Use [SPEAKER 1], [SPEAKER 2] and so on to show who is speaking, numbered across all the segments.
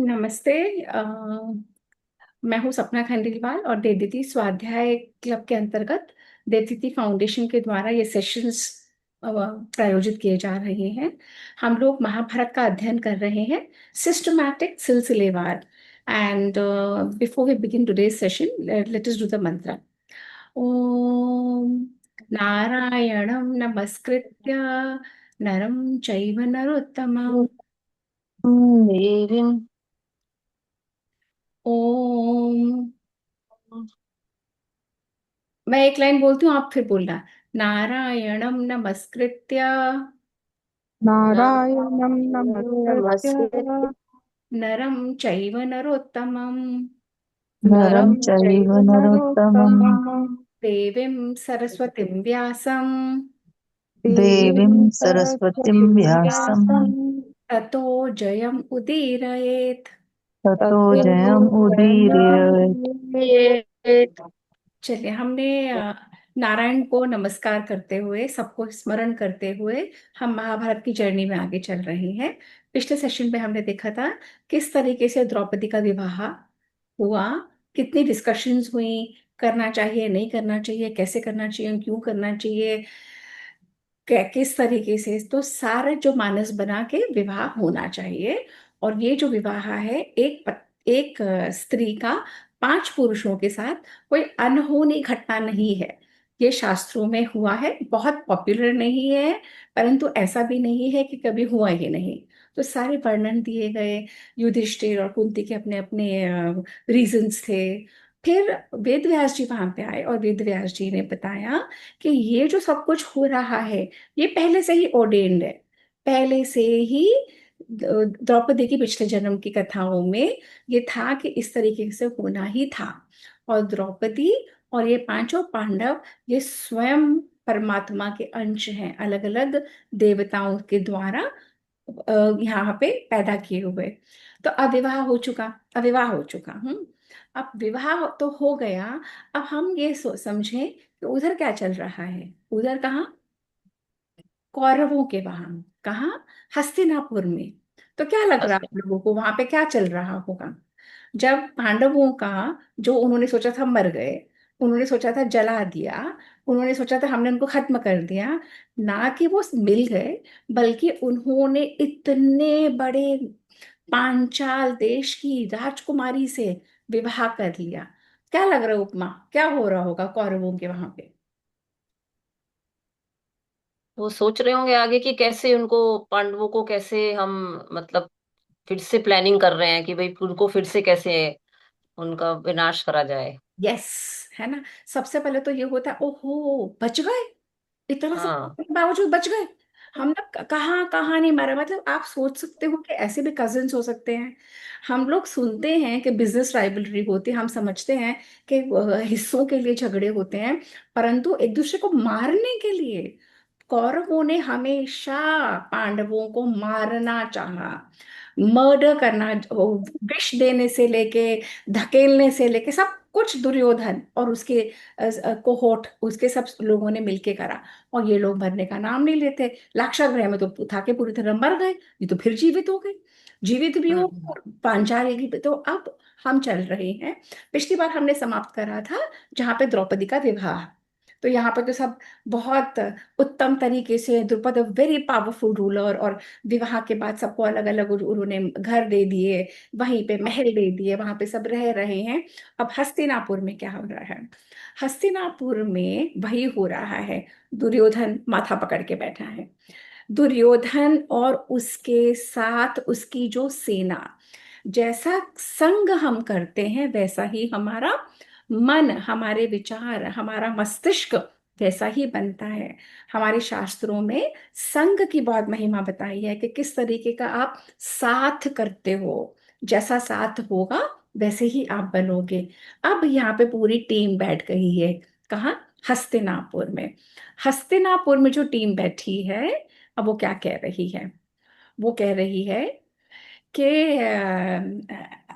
[SPEAKER 1] नमस्ते। मैं हूँ सपना खंडेलवाल और देवदीति स्वाध्याय क्लब के अंतर्गत देवदीति फाउंडेशन के द्वारा ये सेशंस प्रायोजित किए जा रहे हैं। हम लोग महाभारत का अध्ययन कर रहे हैं, सिस्टमैटिक, सिलसिलेवार। And before we begin today's session, let us do the mantra. ओम नारायणं नमस्कृत्य नरं चैव नरोत्तमं।
[SPEAKER 2] देवीं
[SPEAKER 1] ओम। मैं एक लाइन बोलती हूँ, आप फिर बोलना। नारायणं नमस्कृत्य
[SPEAKER 2] नारायणं नमस्कृत्य
[SPEAKER 1] नमस्कृत्य नरं चैव नरोत्तमं
[SPEAKER 2] नरं
[SPEAKER 1] नरं
[SPEAKER 2] चैव
[SPEAKER 1] चैव
[SPEAKER 2] नरोत्तमं
[SPEAKER 1] नरोत्तमं देवीं सरस्वतीं व्यासं
[SPEAKER 2] देवीं
[SPEAKER 1] देवीं
[SPEAKER 2] सरस्वतीं
[SPEAKER 1] सरस्वतीं
[SPEAKER 2] व्यासं
[SPEAKER 1] व्यासं ततो जयम् उदीरयेत्।
[SPEAKER 2] ततो
[SPEAKER 1] ततो
[SPEAKER 2] जयम् उदीरयेत्।
[SPEAKER 1] जयमुदीरयेत्। चलिए, हमने नारायण को नमस्कार करते हुए, सबको स्मरण करते हुए हम महाभारत की जर्नी में आगे चल रहे हैं। पिछले सेशन में हमने देखा था किस तरीके से द्रौपदी का विवाह हुआ, कितनी डिस्कशंस हुई, करना चाहिए नहीं करना चाहिए, कैसे करना चाहिए, क्यों करना चाहिए, किस तरीके से। तो सारे जो मानस बना के विवाह होना चाहिए। और ये जो विवाह है, एक स्त्री का पांच पुरुषों के साथ कोई अनहोनी घटना नहीं है। ये शास्त्रों में हुआ है, बहुत पॉपुलर नहीं है, परंतु ऐसा भी नहीं है कि कभी हुआ ही नहीं। तो सारे वर्णन दिए गए। युधिष्ठिर और कुंती के अपने अपने रीजंस थे। फिर वेद व्यास जी वहां पे आए और वेद व्यास जी ने बताया कि ये जो सब कुछ हो रहा है, ये पहले से ही ऑर्डेन्ड है। पहले से ही द्रौपदी की पिछले जन्म की कथाओं में ये था कि इस तरीके से होना ही था। और द्रौपदी और ये पांचों पांडव, ये स्वयं परमात्मा के अंश हैं, अलग अलग देवताओं के द्वारा यहाँ पे पैदा किए हुए। तो अविवाह हो चुका, अविवाह हो चुका। अब विवाह तो हो गया। अब हम ये समझें कि उधर क्या चल रहा है। उधर कहाँ? कौरवों के वहां। कहाँ? हस्तिनापुर में। तो क्या लग रहा है आप लोगों को, वहां पे क्या चल रहा होगा? जब पांडवों का, जो उन्होंने सोचा था मर गए, उन्होंने सोचा था जला दिया, उन्होंने सोचा था हमने उनको खत्म कर दिया, ना कि वो मिल गए, बल्कि उन्होंने इतने बड़े पांचाल देश की राजकुमारी से विवाह कर लिया। क्या लग रहा है उपमा, क्या हो रहा होगा कौरवों के वहां पे?
[SPEAKER 3] वो सोच रहे होंगे आगे कि कैसे उनको, पांडवों को कैसे हम, मतलब फिर से प्लानिंग कर रहे हैं कि भाई उनको फिर से कैसे उनका विनाश करा जाए।
[SPEAKER 1] यस, है ना। सबसे पहले तो ये होता है, ओहो बच गए, इतना सब
[SPEAKER 3] हाँ।
[SPEAKER 1] के बावजूद बच गए। हम लोग कहाँ कहाँ नहीं मारे। मतलब आप सोच सकते हो कि ऐसे भी कजिन्स हो सकते हैं। हम लोग सुनते हैं कि बिजनेस राइवलरी होती है, हम समझते हैं कि हिस्सों के लिए झगड़े होते हैं, परंतु एक दूसरे को मारने के लिए कौरवों ने हमेशा पांडवों को मारना चाहा, मर्डर करना। वो विष देने से लेके, धकेलने से लेके, सब कुछ दुर्योधन और उसके कोहोट, उसके सब लोगों ने मिलके करा। और ये लोग मरने का नाम नहीं लेते। लाक्षागृह में तो था के पूरी तरह मर गए, ये तो फिर जीवित हो गए, जीवित भी हो।
[SPEAKER 3] हम्म।
[SPEAKER 1] और पांचाली की तो अब हम चल रहे हैं। पिछली बार हमने समाप्त करा था जहां पे द्रौपदी का विवाह। तो यहाँ पर तो सब बहुत उत्तम तरीके से, द्रुपद वेरी पावरफुल रूलर, और विवाह के बाद सबको अलग अलग उन्होंने घर दे दिए, वहीं पे महल दे दिए, वहां पे सब रह रहे हैं। अब हस्तिनापुर में क्या हो रहा है? हस्तिनापुर में वही हो रहा है। दुर्योधन माथा पकड़ के बैठा है। दुर्योधन और उसके साथ उसकी जो सेना, जैसा संग हम करते हैं वैसा ही हमारा मन, हमारे विचार, हमारा मस्तिष्क वैसा ही बनता है। हमारे शास्त्रों में संग की बहुत महिमा बताई है कि किस तरीके का आप साथ करते हो, जैसा साथ होगा वैसे ही आप बनोगे। अब यहाँ पे पूरी टीम बैठ गई है। कहाँ? हस्तिनापुर में। हस्तिनापुर में जो टीम बैठी है, अब वो क्या कह रही है? वो कह रही है कि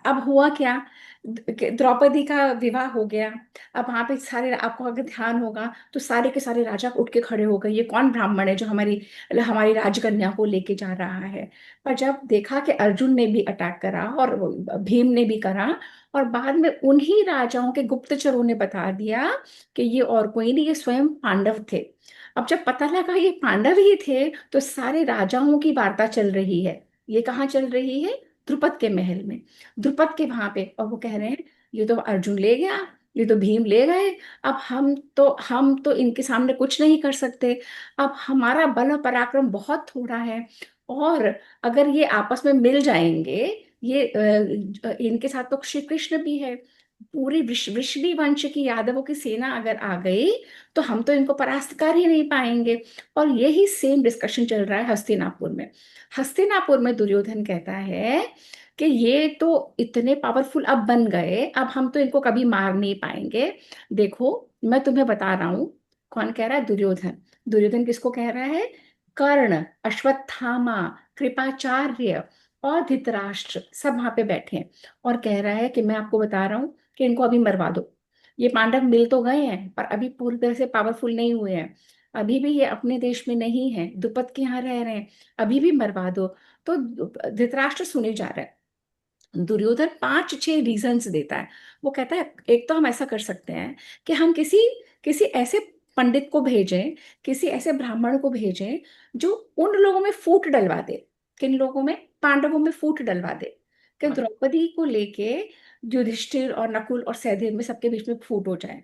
[SPEAKER 1] अब हुआ क्या, द्रौपदी का विवाह हो गया। अब वहां पे सारे, आपको अगर ध्यान होगा तो सारे के सारे राजा उठ के खड़े हो गए, ये कौन ब्राह्मण है जो हमारी हमारी राजकन्या को लेके जा रहा है। पर जब देखा कि अर्जुन ने भी अटैक करा और भीम ने भी करा, और बाद में उन्हीं राजाओं के गुप्तचरों ने बता दिया कि ये और कोई नहीं, ये स्वयं पांडव थे। अब जब पता लगा ये पांडव ही थे, तो सारे राजाओं की वार्ता चल रही है। ये कहाँ चल रही है? द्रुपद के महल में, द्रुपद के वहां पे। और वो कह रहे हैं ये तो अर्जुन ले गया, ये तो भीम ले गए, अब हम तो इनके सामने कुछ नहीं कर सकते। अब हमारा बल और पराक्रम बहुत थोड़ा है, और अगर ये आपस में मिल जाएंगे, ये इनके साथ तो श्री कृष्ण भी है, पूरी वृषभी वंश की यादवों की सेना अगर आ गई, तो हम तो इनको परास्त कर ही नहीं पाएंगे। और यही सेम डिस्कशन चल रहा है हस्तिनापुर में। हस्तिनापुर में दुर्योधन कहता है कि ये तो इतने पावरफुल अब बन गए, अब हम तो इनको कभी मार नहीं पाएंगे। देखो, मैं तुम्हें बता रहा हूं। कौन कह रहा है? दुर्योधन। दुर्योधन किसको कह रहा है? कर्ण, अश्वत्थामा, कृपाचार्य और धृतराष्ट्र सब वहां पे बैठे हैं, और कह रहा है कि मैं आपको बता रहा हूँ कि इनको अभी मरवा दो। ये पांडव मिल तो गए हैं, पर अभी पूरी तरह से पावरफुल नहीं हुए हैं। अभी भी ये अपने देश में नहीं है, द्रुपद के यहाँ रह रहे हैं, अभी भी मरवा दो। तो धृतराष्ट्र सुने जा रहा है। दुर्योधन 5-6 रीजंस देता है। वो कहता है एक तो हम ऐसा कर सकते हैं कि हम किसी किसी ऐसे पंडित को भेजें, किसी ऐसे ब्राह्मण को भेजें जो उन लोगों में फूट डलवा दे। किन लोगों में? पांडवों में फूट डलवा दे, कि द्रौपदी को लेके युधिष्ठिर और नकुल और सहदेव में सबके बीच में फूट हो जाए।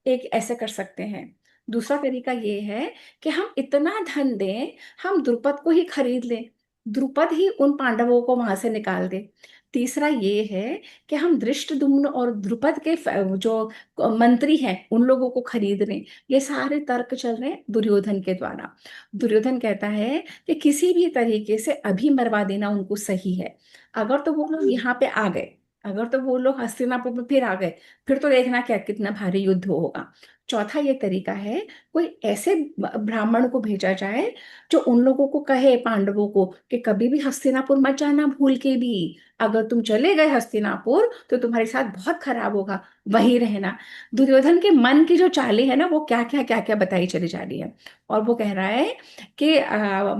[SPEAKER 1] एक ऐसे कर सकते हैं। दूसरा तरीका ये है कि हम इतना धन दें, हम द्रुपद को ही खरीद लें, द्रुपद ही उन पांडवों को वहां से निकाल दे। तीसरा ये है कि हम धृष्टद्युम्न और द्रुपद के जो मंत्री हैं उन लोगों को खरीद लें। ये सारे तर्क चल रहे हैं दुर्योधन के द्वारा। दुर्योधन कहता है कि किसी भी तरीके से अभी मरवा देना उनको सही है। अगर तो वो लोग यहाँ पे आ गए, अगर तो वो लोग हस्तिनापुर में फिर आ गए, फिर तो देखना क्या कितना भारी युद्ध होगा। चौथा ये तरीका है, कोई ऐसे ब्राह्मण को भेजा जाए जो उन लोगों को कहे, पांडवों को, कि कभी भी हस्तिनापुर मत जाना भूल के भी। अगर तुम चले गए हस्तिनापुर तो तुम्हारे साथ बहुत खराब होगा, वहीं रहना। दुर्योधन के मन की जो चालें है ना, वो क्या क्या बताई चली जा रही है। और वो कह रहा है कि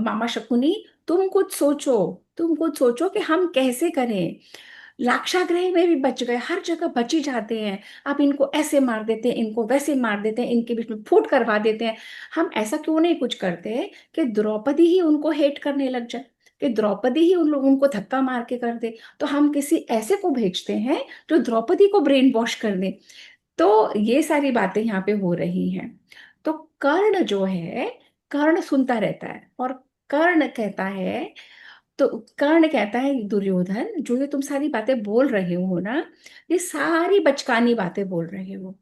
[SPEAKER 1] मामा शकुनी, तुम कुछ सोचो, तुम कुछ सोचो कि हम कैसे करें। लाक्षागृह में भी बच गए, हर जगह बच ही जाते हैं। आप इनको ऐसे मार देते हैं, इनको वैसे मार देते हैं, इनके बीच में फूट करवा देते हैं। हम ऐसा क्यों नहीं कुछ करते कि द्रौपदी ही उनको हेट करने लग जाए, कि द्रौपदी ही उन लोगों को धक्का मार के कर दे। तो हम किसी ऐसे को भेजते हैं जो द्रौपदी को ब्रेन वॉश कर दे। तो ये सारी बातें यहाँ पे हो रही हैं। तो कर्ण जो है, कर्ण सुनता रहता है, और कर्ण कहता है, तो कर्ण कहता है दुर्योधन, जो ये तुम सारी बातें बोल रहे हो ना, ये सारी बचकानी बातें बोल रहे हो।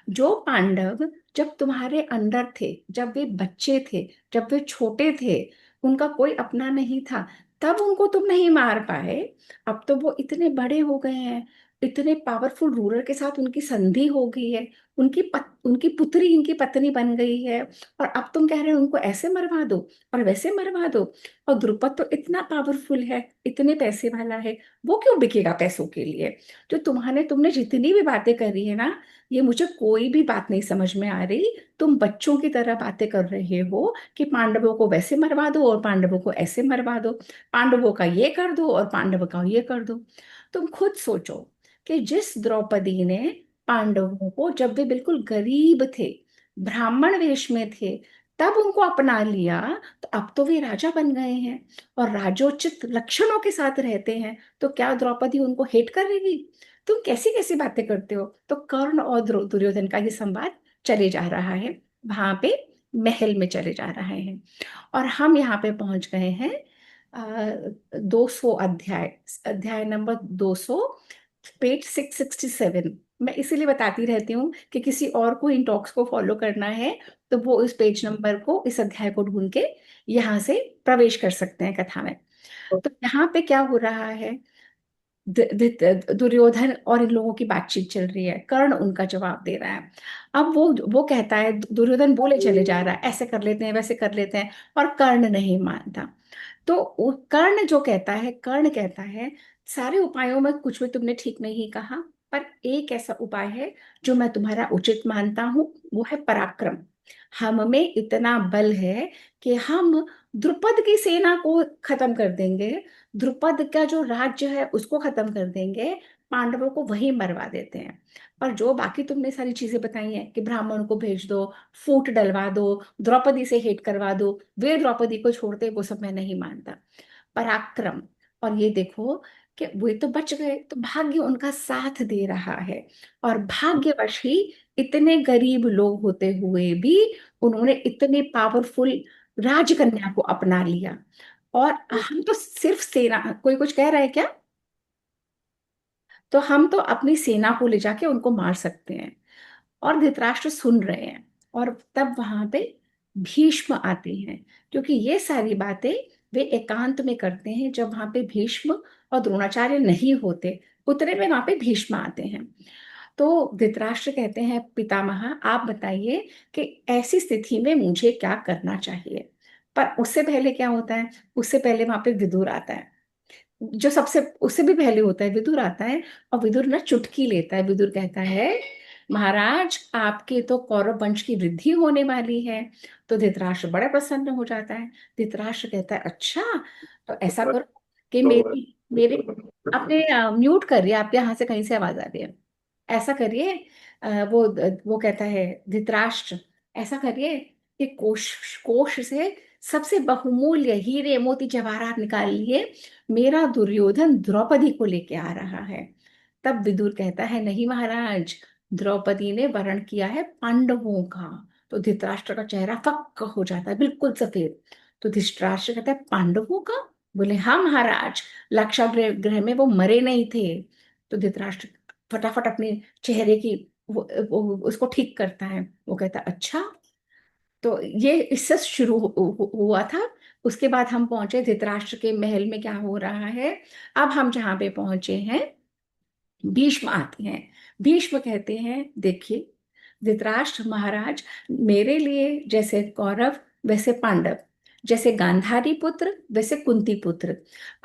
[SPEAKER 1] जो पांडव जब तुम्हारे अंदर थे, जब वे बच्चे थे, जब वे छोटे थे, उनका कोई अपना नहीं था, तब उनको तुम नहीं मार पाए। अब तो वो इतने बड़े हो गए हैं, इतने पावरफुल रूलर के साथ उनकी संधि हो गई है, उनकी पुत्री इनकी पत्नी बन गई है, और अब तुम कह रहे हो उनको ऐसे मरवा दो और वैसे मरवा दो। और द्रुपद तो इतना पावरफुल है, इतने पैसे वाला है, वो क्यों बिकेगा पैसों के लिए? जो तुमने जितनी भी बातें करी है ना, ये मुझे कोई भी बात नहीं समझ में आ रही। तुम बच्चों की तरह बातें कर रहे हो कि पांडवों को वैसे मरवा दो और पांडवों को ऐसे मरवा दो, पांडवों का ये कर दो और पांडवों का ये कर दो। तुम खुद सोचो कि जिस द्रौपदी ने पांडवों को, जब वे बिल्कुल गरीब थे, ब्राह्मण वेश में थे, तब उनको अपना लिया, तो अब तो वे राजा बन गए हैं और राजोचित लक्षणों के साथ रहते हैं, तो क्या द्रौपदी उनको हेट करेगी? तुम कैसी कैसी बातें करते हो? तो कर्ण और दुर्योधन का ये संवाद चले जा रहा है वहां पे, महल में चले जा रहे हैं। और हम यहाँ पे पहुंच गए हैं 200 अध्याय, अध्याय नंबर 200, पेज 667। मैं इसीलिए बताती रहती हूँ कि किसी और को इन टॉक्स को फॉलो करना है तो वो इस पेज नंबर को, इस अध्याय को ढूंढ के यहाँ से प्रवेश कर सकते हैं कथा में। तो यहाँ पे क्या हो रहा है, दुर्योधन और इन लोगों की बातचीत चल रही है, कर्ण उनका जवाब दे रहा है। अब वो कहता है, दुर्योधन बोले चले जा रहा है, ऐसे कर लेते हैं वैसे कर लेते हैं, और कर्ण नहीं मानता। तो कर्ण कहता है सारे उपायों में कुछ भी तुमने ठीक नहीं कहा, पर एक ऐसा उपाय है जो मैं तुम्हारा उचित मानता हूँ, वो है पराक्रम। हम में इतना बल है कि हम द्रुपद की सेना को खत्म कर देंगे, द्रुपद का जो राज्य है उसको खत्म कर देंगे, पांडवों को वहीं मरवा देते हैं। पर जो बाकी तुमने सारी चीजें बताई हैं कि ब्राह्मण को भेज दो, फूट डलवा दो, द्रौपदी से हेट करवा दो, वे द्रौपदी को छोड़ते, वो सब मैं नहीं मानता। पराक्रम, और ये देखो कि वे तो बच गए, तो भाग्य उनका साथ दे रहा है। और भाग्यवश ही इतने गरीब लोग होते हुए भी उन्होंने इतने पावरफुल राजकन्या को अपना लिया। और हम तो सिर्फ सेना, कोई कुछ कह रहा है क्या? तो हम तो अपनी सेना को ले जाके उनको मार सकते हैं। और धृतराष्ट्र सुन रहे हैं। और तब वहां पे भीष्म आते हैं, क्योंकि ये सारी बातें वे एकांत में करते हैं जब वहां पे भीष्म और द्रोणाचार्य नहीं होते। उतने में वहां पे भीष्म आते हैं। तो धृतराष्ट्र कहते हैं, पितामह आप बताइए कि ऐसी स्थिति में मुझे क्या करना चाहिए। पर उससे पहले क्या होता है, उससे पहले वहां पे विदुर आता है, जो सबसे उससे भी पहले होता है, विदुर आता है। और विदुर ना चुटकी लेता है, विदुर कहता है, महाराज आपके तो कौरव वंश की वृद्धि होने वाली है। तो धृतराष्ट्र बड़ा प्रसन्न हो जाता है। धृतराष्ट्र कहता है, अच्छा तो ऐसा करो कि मेरी मेरे अपने म्यूट करिए, आपके यहाँ से कहीं से आवाज आ रही है। ऐसा करिए, वो कहता है धृतराष्ट्र, ऐसा करिए कि कोश कोश से सबसे बहुमूल्य हीरे मोती जवाहरात निकाल लिए, मेरा दुर्योधन द्रौपदी को लेके आ रहा है। तब विदुर कहता है, नहीं महाराज, द्रौपदी ने वरण किया है पांडवों का। तो धृतराष्ट्र का चेहरा फक्क हो जाता है, बिल्कुल सफेद। तो धृतराष्ट्र कहता है, पांडवों का? बोले हाँ महाराज, लाक्षागृह ग्रह में वो मरे नहीं थे। तो धृतराष्ट्र फटाफट अपने चेहरे की उसको ठीक करता है। वो कहता है, अच्छा। तो ये इससे शुरू हुआ था। उसके बाद हम पहुंचे धृतराष्ट्र के महल में, क्या हो रहा है। अब हम जहाँ पे पहुंचे हैं, भीष्म आते हैं। भीष्म कहते हैं, देखिए धृतराष्ट्र महाराज, मेरे लिए जैसे कौरव वैसे पांडव, जैसे गांधारी पुत्र वैसे कुंती पुत्र,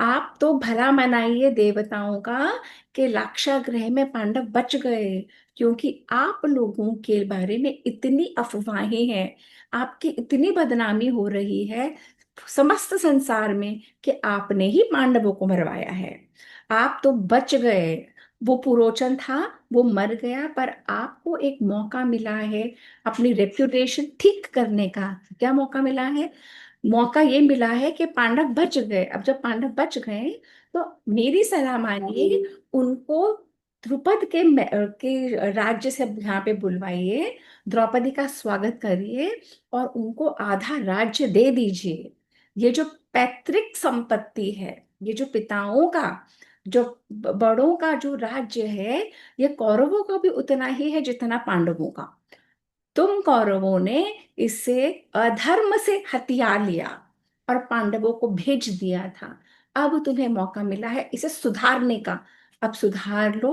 [SPEAKER 1] आप तो भला मनाइए देवताओं का कि लाक्षागृह में पांडव बच गए। क्योंकि आप लोगों के बारे में इतनी अफवाहें हैं, आपकी इतनी बदनामी हो रही है समस्त संसार में कि आपने ही पांडवों को मरवाया है। आप तो बच गए, वो पुरोचन था, वो मर गया, पर आपको एक मौका मिला है अपनी रेप्यूटेशन ठीक करने का। क्या मौका मिला है? मौका ये मिला है कि पांडव बच गए। अब जब पांडव बच गए, तो मेरी सलाह मानिए, उनको द्रुपद के राज्य से यहाँ पे बुलवाइए, द्रौपदी का स्वागत करिए और उनको आधा राज्य दे दीजिए। ये जो पैतृक संपत्ति है, ये जो पिताओं का, जो बड़ों का जो राज्य है, ये कौरवों का भी उतना ही है जितना पांडवों का। तुम कौरवों ने इसे अधर्म से हथिया लिया और पांडवों को भेज दिया था। अब तुम्हें मौका मिला है इसे सुधारने का। अब सुधार लो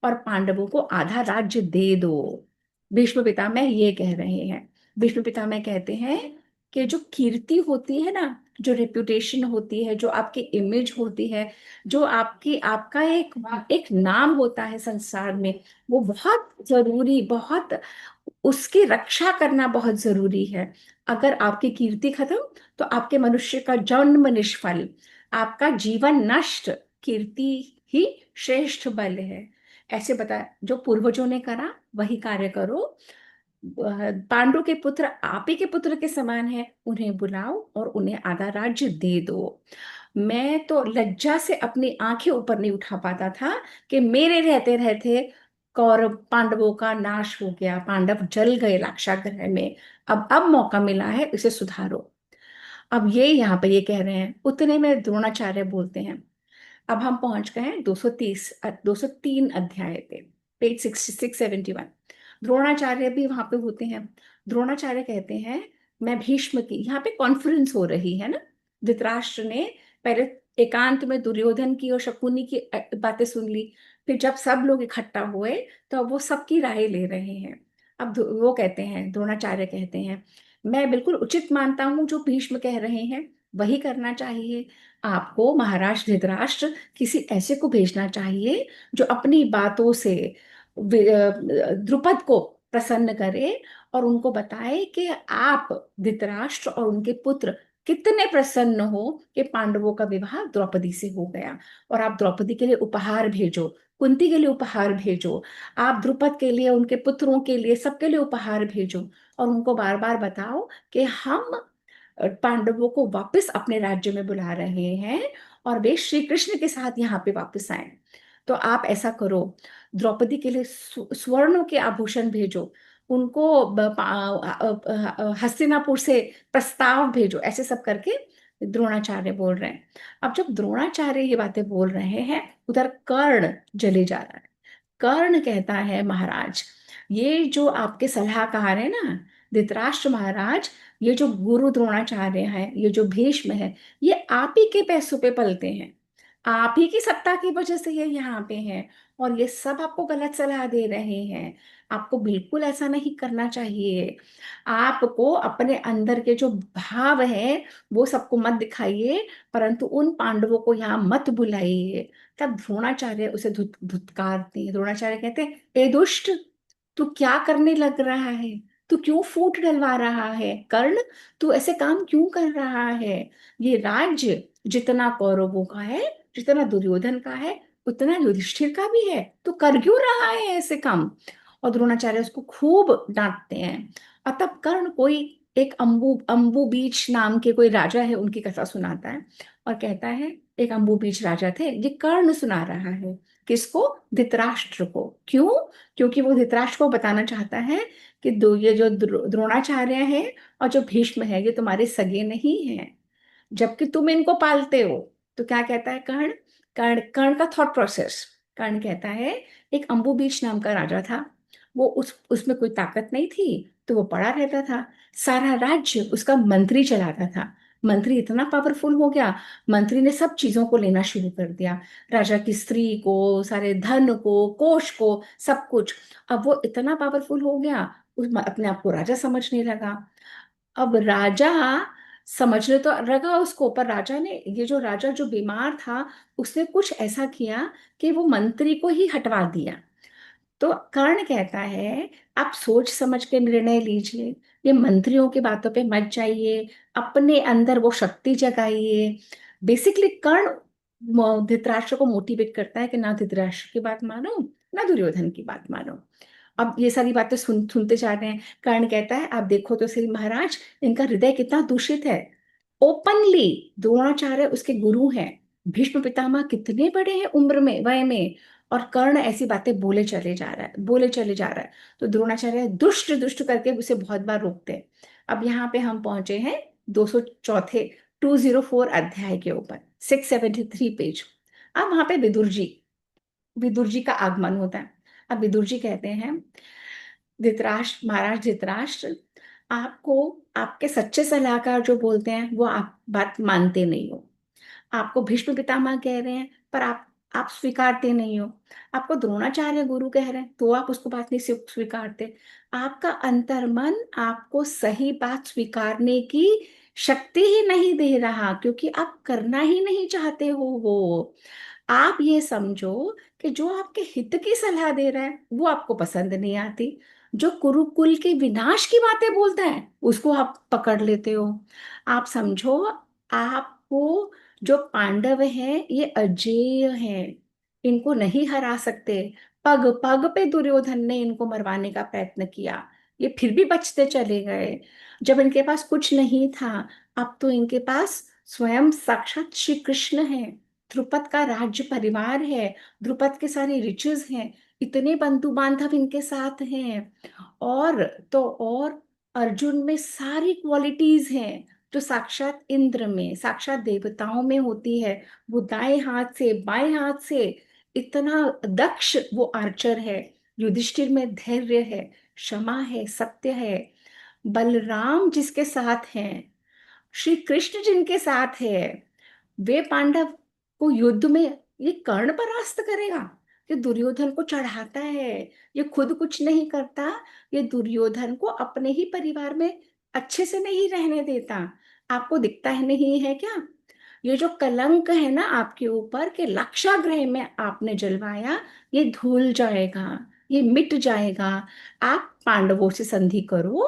[SPEAKER 1] और पांडवों को आधा राज्य दे दो। भीष्म पितामह ये कह रहे हैं। भीष्म पितामह कहते हैं कि जो कीर्ति होती है ना, जो रेप्यूटेशन होती है, जो आपकी इमेज होती है, जो आपकी आपका एक एक नाम होता है संसार में, वो बहुत जरूरी, बहुत उसकी रक्षा करना बहुत जरूरी है। अगर आपकी कीर्ति खत्म, तो आपके मनुष्य का जन्म निष्फल, आपका जीवन नष्ट। कीर्ति ही श्रेष्ठ बल है। ऐसे बता, जो पूर्वजों ने करा वही कार्य करो। पांडु के पुत्र आप ही के पुत्र के समान है, उन्हें बुलाओ और उन्हें आधा राज्य दे दो। मैं तो लज्जा से अपनी आंखें ऊपर नहीं उठा पाता था कि मेरे रहते रहते कौरव पांडवों का नाश हो गया, पांडव जल गए लाक्षागृह में। अब मौका मिला है, इसे सुधारो। अब ये यहाँ पे ये कह रहे हैं, उतने में द्रोणाचार्य बोलते हैं। अब हम पहुंच गए हैं 203 अध्याय पे, पेज 66-71। द्रोणाचार्य भी वहां पे होते हैं। द्रोणाचार्य कहते हैं, मैं भीष्म की, यहाँ पे कॉन्फ्रेंस हो रही है ना। धृतराष्ट्र ने पहले एकांत में दुर्योधन की और शकुनी की बातें सुन ली। फिर जब सब लोग इकट्ठा हुए, तो अब वो सबकी राय ले रहे हैं। अब वो कहते हैं, द्रोणाचार्य कहते हैं, मैं बिल्कुल उचित मानता हूं जो भीष्म कह रहे हैं। वही करना चाहिए। आपको महाराज धृतराष्ट्र किसी ऐसे को भेजना चाहिए जो अपनी बातों से द्रुपद को प्रसन्न करे और उनको बताए कि आप धृतराष्ट्र और उनके पुत्र कितने प्रसन्न हो कि पांडवों का विवाह द्रौपदी से हो गया। और आप द्रौपदी के लिए उपहार भेजो, कुंती के लिए उपहार भेजो, आप द्रुपद के लिए, उनके पुत्रों के लिए, सबके लिए उपहार भेजो। और उनको बार बार बताओ कि हम पांडवों को वापस अपने राज्य में बुला रहे हैं और वे श्री कृष्ण के साथ यहाँ पे वापस आए। तो आप ऐसा करो, द्रौपदी के लिए स्वर्णों के आभूषण भेजो, उनको हस्तिनापुर से प्रस्ताव भेजो। ऐसे सब करके द्रोणाचार्य बोल रहे हैं। अब जब द्रोणाचार्य ये बातें बोल रहे हैं, उधर कर्ण जले जा रहा है। कर्ण कहता है, महाराज ये जो आपके सलाहकार है ना धृतराष्ट्र महाराज, ये जो गुरु द्रोणाचार्य हैं, ये जो भीष्म है, ये आप ही के पैसों पे पलते हैं, आप ही की सत्ता की वजह से ये यहाँ पे हैं, और ये सब आपको गलत सलाह दे रहे हैं। आपको बिल्कुल ऐसा नहीं करना चाहिए। आपको अपने अंदर के जो भाव है वो सबको मत दिखाइए, परंतु उन पांडवों को यहाँ मत बुलाइए। तब द्रोणाचार्य उसे धुतकारते हैं। द्रोणाचार्य कहते हैं, ए दुष्ट, तू क्या करने लग रहा है? तू क्यों फूट डलवा रहा है? कर्ण, तू ऐसे काम क्यों कर रहा है? ये राज्य जितना कौरवों का है, जितना दुर्योधन का है, उतना युधिष्ठिर का भी है। तू कर क्यों रहा है ऐसे काम? और द्रोणाचार्य उसको खूब डांटते हैं। और तब कर्ण कोई एक अंबु बीच नाम के कोई राजा है, उनकी कथा सुनाता है और कहता है, एक अंबु बीच राजा थे, ये कर्ण सुना रहा है। किसको? धृतराष्ट्र को। क्यों? क्योंकि वो धृतराष्ट्र को बताना चाहता है कि दो ये जो द्रोणाचार्य है और जो भीष्म है, ये तुम्हारे सगे नहीं हैं, जबकि तुम इनको पालते हो। तो क्या कहता है कर्ण? कर्ण का थॉट प्रोसेस। कर्ण कहता है, एक अंबु बीच नाम का राजा था, वो उसमें कोई ताकत नहीं थी, तो वो पड़ा रहता था। सारा राज्य उसका मंत्री चलाता था। मंत्री इतना पावरफुल हो गया, मंत्री ने सब चीजों को लेना शुरू कर दिया, राजा की स्त्री को, सारे धन को, कोष को, सब कुछ। अब वो इतना पावरफुल हो गया, अपने आप को राजा समझने लगा। अब राजा समझने तो लगा उसको, पर राजा ने, ये जो राजा जो बीमार था, उसने कुछ ऐसा किया कि वो मंत्री को ही हटवा दिया। तो कर्ण कहता है, आप सोच समझ के निर्णय लीजिए, ये मंत्रियों की बातों पे मत जाइए, अपने अंदर वो शक्ति जगाइए। बेसिकली कर्ण धृतराष्ट्र को मोटिवेट करता है कि ना धृतराष्ट्र की बात मानो, ना दुर्योधन की बात मानो। अब ये सारी बातें सुनते जा रहे हैं। कर्ण कहता है, आप देखो तो सही महाराज, इनका हृदय कितना दूषित है। ओपनली द्रोणाचार्य उसके गुरु हैं, भीष्म पितामह कितने बड़े हैं उम्र में, वय में, और कर्ण ऐसी बातें बोले चले जा रहा है, बोले चले जा रहा है। तो द्रोणाचार्य दुष्ट दुष्ट करके उसे बहुत बार रोकते हैं। अब यहाँ पे हम पहुंचे हैं 204 204 अध्याय के ऊपर, 673 पेज। अब वहां पे विदुर जी का आगमन होता है। अब विदुर जी कहते हैं, धृतराष्ट्र महाराज धृतराष्ट्र, आपको आपके सच्चे सलाहकार जो बोलते हैं वो आप बात मानते नहीं हो। आपको भीष्म पितामह कह रहे हैं, पर आप स्वीकारते नहीं हो। आपको द्रोणाचार्य गुरु कह रहे हैं, तो आप उसको बात नहीं स्वीकारते। आपका अंतर्मन आपको सही बात स्वीकारने की शक्ति ही नहीं दे रहा, क्योंकि आप करना ही नहीं चाहते हो वो। आप ये समझो कि जो आपके हित की सलाह दे रहा है वो आपको पसंद नहीं आती, जो कुरुकुल के विनाश की बातें बोलता है उसको आप पकड़ लेते हो। आप समझो, आपको जो पांडव हैं ये अजेय हैं, इनको नहीं हरा सकते। पग पग पे दुर्योधन ने इनको मरवाने का प्रयत्न किया, ये फिर भी बचते चले गए। जब इनके पास कुछ नहीं था, अब तो इनके पास स्वयं साक्षात श्री कृष्ण है, द्रुपद का राज्य परिवार है, द्रुपद के सारे रिचेस हैं, इतने बंधु बांधव इनके साथ हैं। और तो और अर्जुन में सारी क्वालिटीज हैं जो साक्षात इंद्र में, साक्षात देवताओं में होती है। वो दाएं हाथ से बाएं हाथ से इतना दक्ष वो आर्चर है। युधिष्ठिर में धैर्य है, क्षमा है, सत्य है। बलराम जिसके साथ हैं, श्री कृष्ण जिनके साथ है, वे पांडव को युद्ध में ये कर्ण परास्त करेगा? ये दुर्योधन को चढ़ाता है, ये खुद कुछ नहीं करता, ये दुर्योधन को अपने ही परिवार में अच्छे से नहीं रहने देता। आपको दिखता है नहीं है क्या? ये जो कलंक है ना आपके ऊपर के लक्षागृह में आपने जलवाया, ये धुल जाएगा, ये मिट जाएगा। आप पांडवों से संधि करो,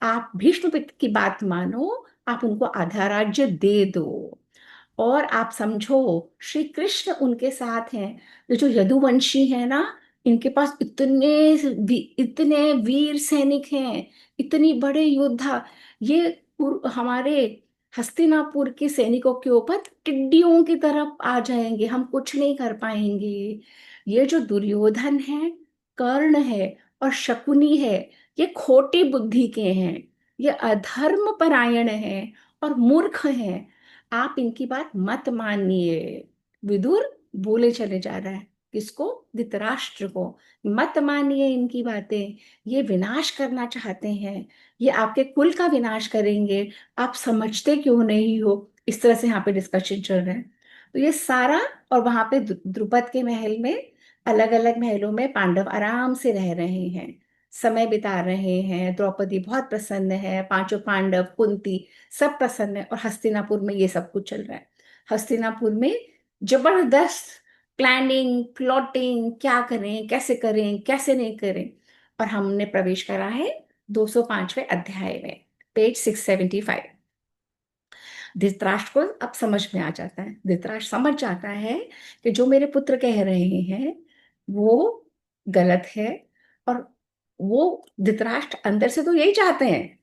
[SPEAKER 1] आप भीष्म पिता की बात मानो, आप उनको आधा राज्य दे दो, और आप समझो श्री कृष्ण उनके साथ हैं। ये जो यदुवंशी है ना, इनके पास इतने वीर सैनिक हैं, इतनी बड़े योद्धा। ये हमारे हस्तिनापुर के सैनिकों के ऊपर टिड्डियों की तरफ आ जाएंगे, हम कुछ नहीं कर पाएंगे। ये जो दुर्योधन है, कर्ण है और शकुनी है, ये खोटी बुद्धि के हैं, ये अधर्म परायण है और मूर्ख हैं। आप इनकी बात मत मानिए। विदुर बोले चले जा रहा है, किसको? धृतराष्ट्र को। मत मानिए इनकी बातें, ये विनाश करना चाहते हैं, ये आपके कुल का विनाश करेंगे। आप समझते क्यों नहीं हो? इस तरह से यहाँ पे डिस्कशन चल रहा है। तो ये सारा, और वहां पे द्रुपद के महल में, अलग अलग महलों में पांडव आराम से रह रहे हैं, समय बिता रहे हैं। द्रौपदी बहुत प्रसन्न है, पांचों पांडव, कुंती, सब प्रसन्न है। और हस्तिनापुर में ये सब कुछ चल रहा है। हस्तिनापुर में जबरदस्त प्लानिंग, प्लॉटिंग, क्या करें, कैसे करें, कैसे नहीं करें। और हमने प्रवेश करा है 205वें अध्याय में, पेज 675। धृतराष्ट्र को अब समझ में आ जाता है, धृतराष्ट्र समझ जाता है कि जो मेरे पुत्र कह रहे हैं वो गलत है। और वो धृतराष्ट्र अंदर से तो यही चाहते हैं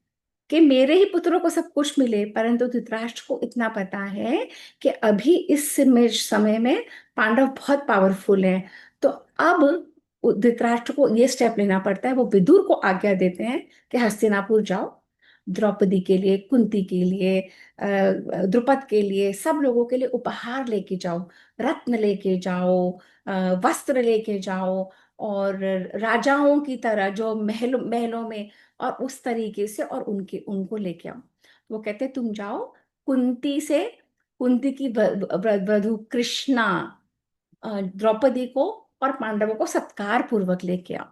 [SPEAKER 1] कि मेरे ही पुत्रों को सब कुछ मिले, परंतु धृतराष्ट्र को इतना पता है कि अभी इस समय में पांडव बहुत पावरफुल हैं। तो अब धृतराष्ट्र को ये स्टेप लेना पड़ता है। वो विदुर को आज्ञा देते हैं कि हस्तिनापुर जाओ, द्रौपदी के लिए, कुंती के लिए, द्रुपद के लिए, सब लोगों के लिए उपहार लेके जाओ, रत्न लेके जाओ, वस्त्र लेके जाओ, और राजाओं की तरह जो महलों में, और उस तरीके से, और उनको लेके आओ। वो कहते तुम जाओ, कुंती से, कुंती की वधु कृष्णा, द्रौपदी को और पांडवों को सत्कार पूर्वक लेके आओ।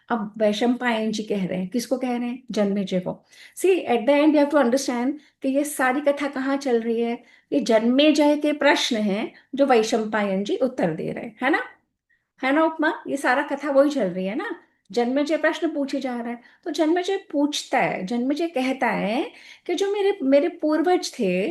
[SPEAKER 1] अब वैशंपायन जी कह रहे हैं, किसको कह रहे हैं? जन्मेजय को। See at the end you have to understand कि ये सारी कथा कहाँ चल रही है। ये जन्मेजय के प्रश्न हैं जो वैशंपायन जी उत्तर दे रहे हैं, है ना? है ना उपमा? ये सारा कथा वही चल रही है ना। जन्मेजय प्रश्न पूछे जा रहा है, तो जन्मेजय पूछता है, जन्मेजय कहता है कि जो मेरे मेरे पूर्वज थे,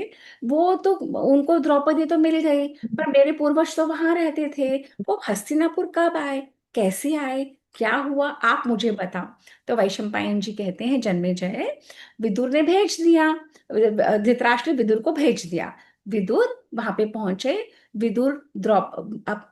[SPEAKER 1] वो तो, उनको द्रौपदी तो मिल गई, पर मेरे पूर्वज तो वहां रहते थे। वो हस्तिनापुर कब आए, कैसे आए, क्या हुआ, आप मुझे बताओ। तो वैशंपायन जी कहते हैं, जन्मेजय, विदुर ने भेज दिया, धृतराष्ट्र ने विदुर को भेज दिया। विदुर वहां पे पहुंचे। विदुर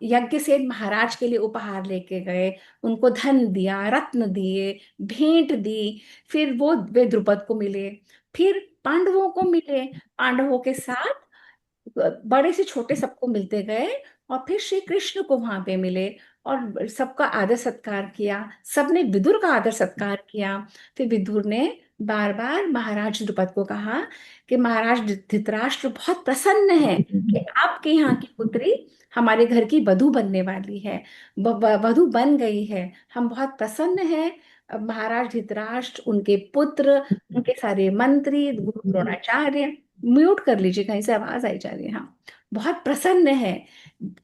[SPEAKER 1] यज्ञ से महाराज के लिए उपहार लेके गए, उनको धन दिया, रत्न दिए, भेंट दी। फिर वे द्रुपद को मिले, फिर पांडवों को मिले, पांडवों के साथ बड़े से छोटे सबको मिलते गए, और फिर श्री कृष्ण को वहां पे मिले, और सबका आदर सत्कार किया। सबने विदुर का आदर सत्कार किया। फिर विदुर ने बार बार महाराज द्रुपद को कहा कि महाराज धृतराष्ट्र बहुत प्रसन्न है कि आपके यहाँ की पुत्री हमारे घर की वधू बनने वाली है, वधू बन गई है, हम बहुत प्रसन्न हैं। अब महाराज धृतराष्ट्र, उनके पुत्र, उनके सारे मंत्री, गुरु द्रोणाचार्य, म्यूट कर लीजिए, कहीं से आवाज आई जा रही है, हाँ, बहुत प्रसन्न है।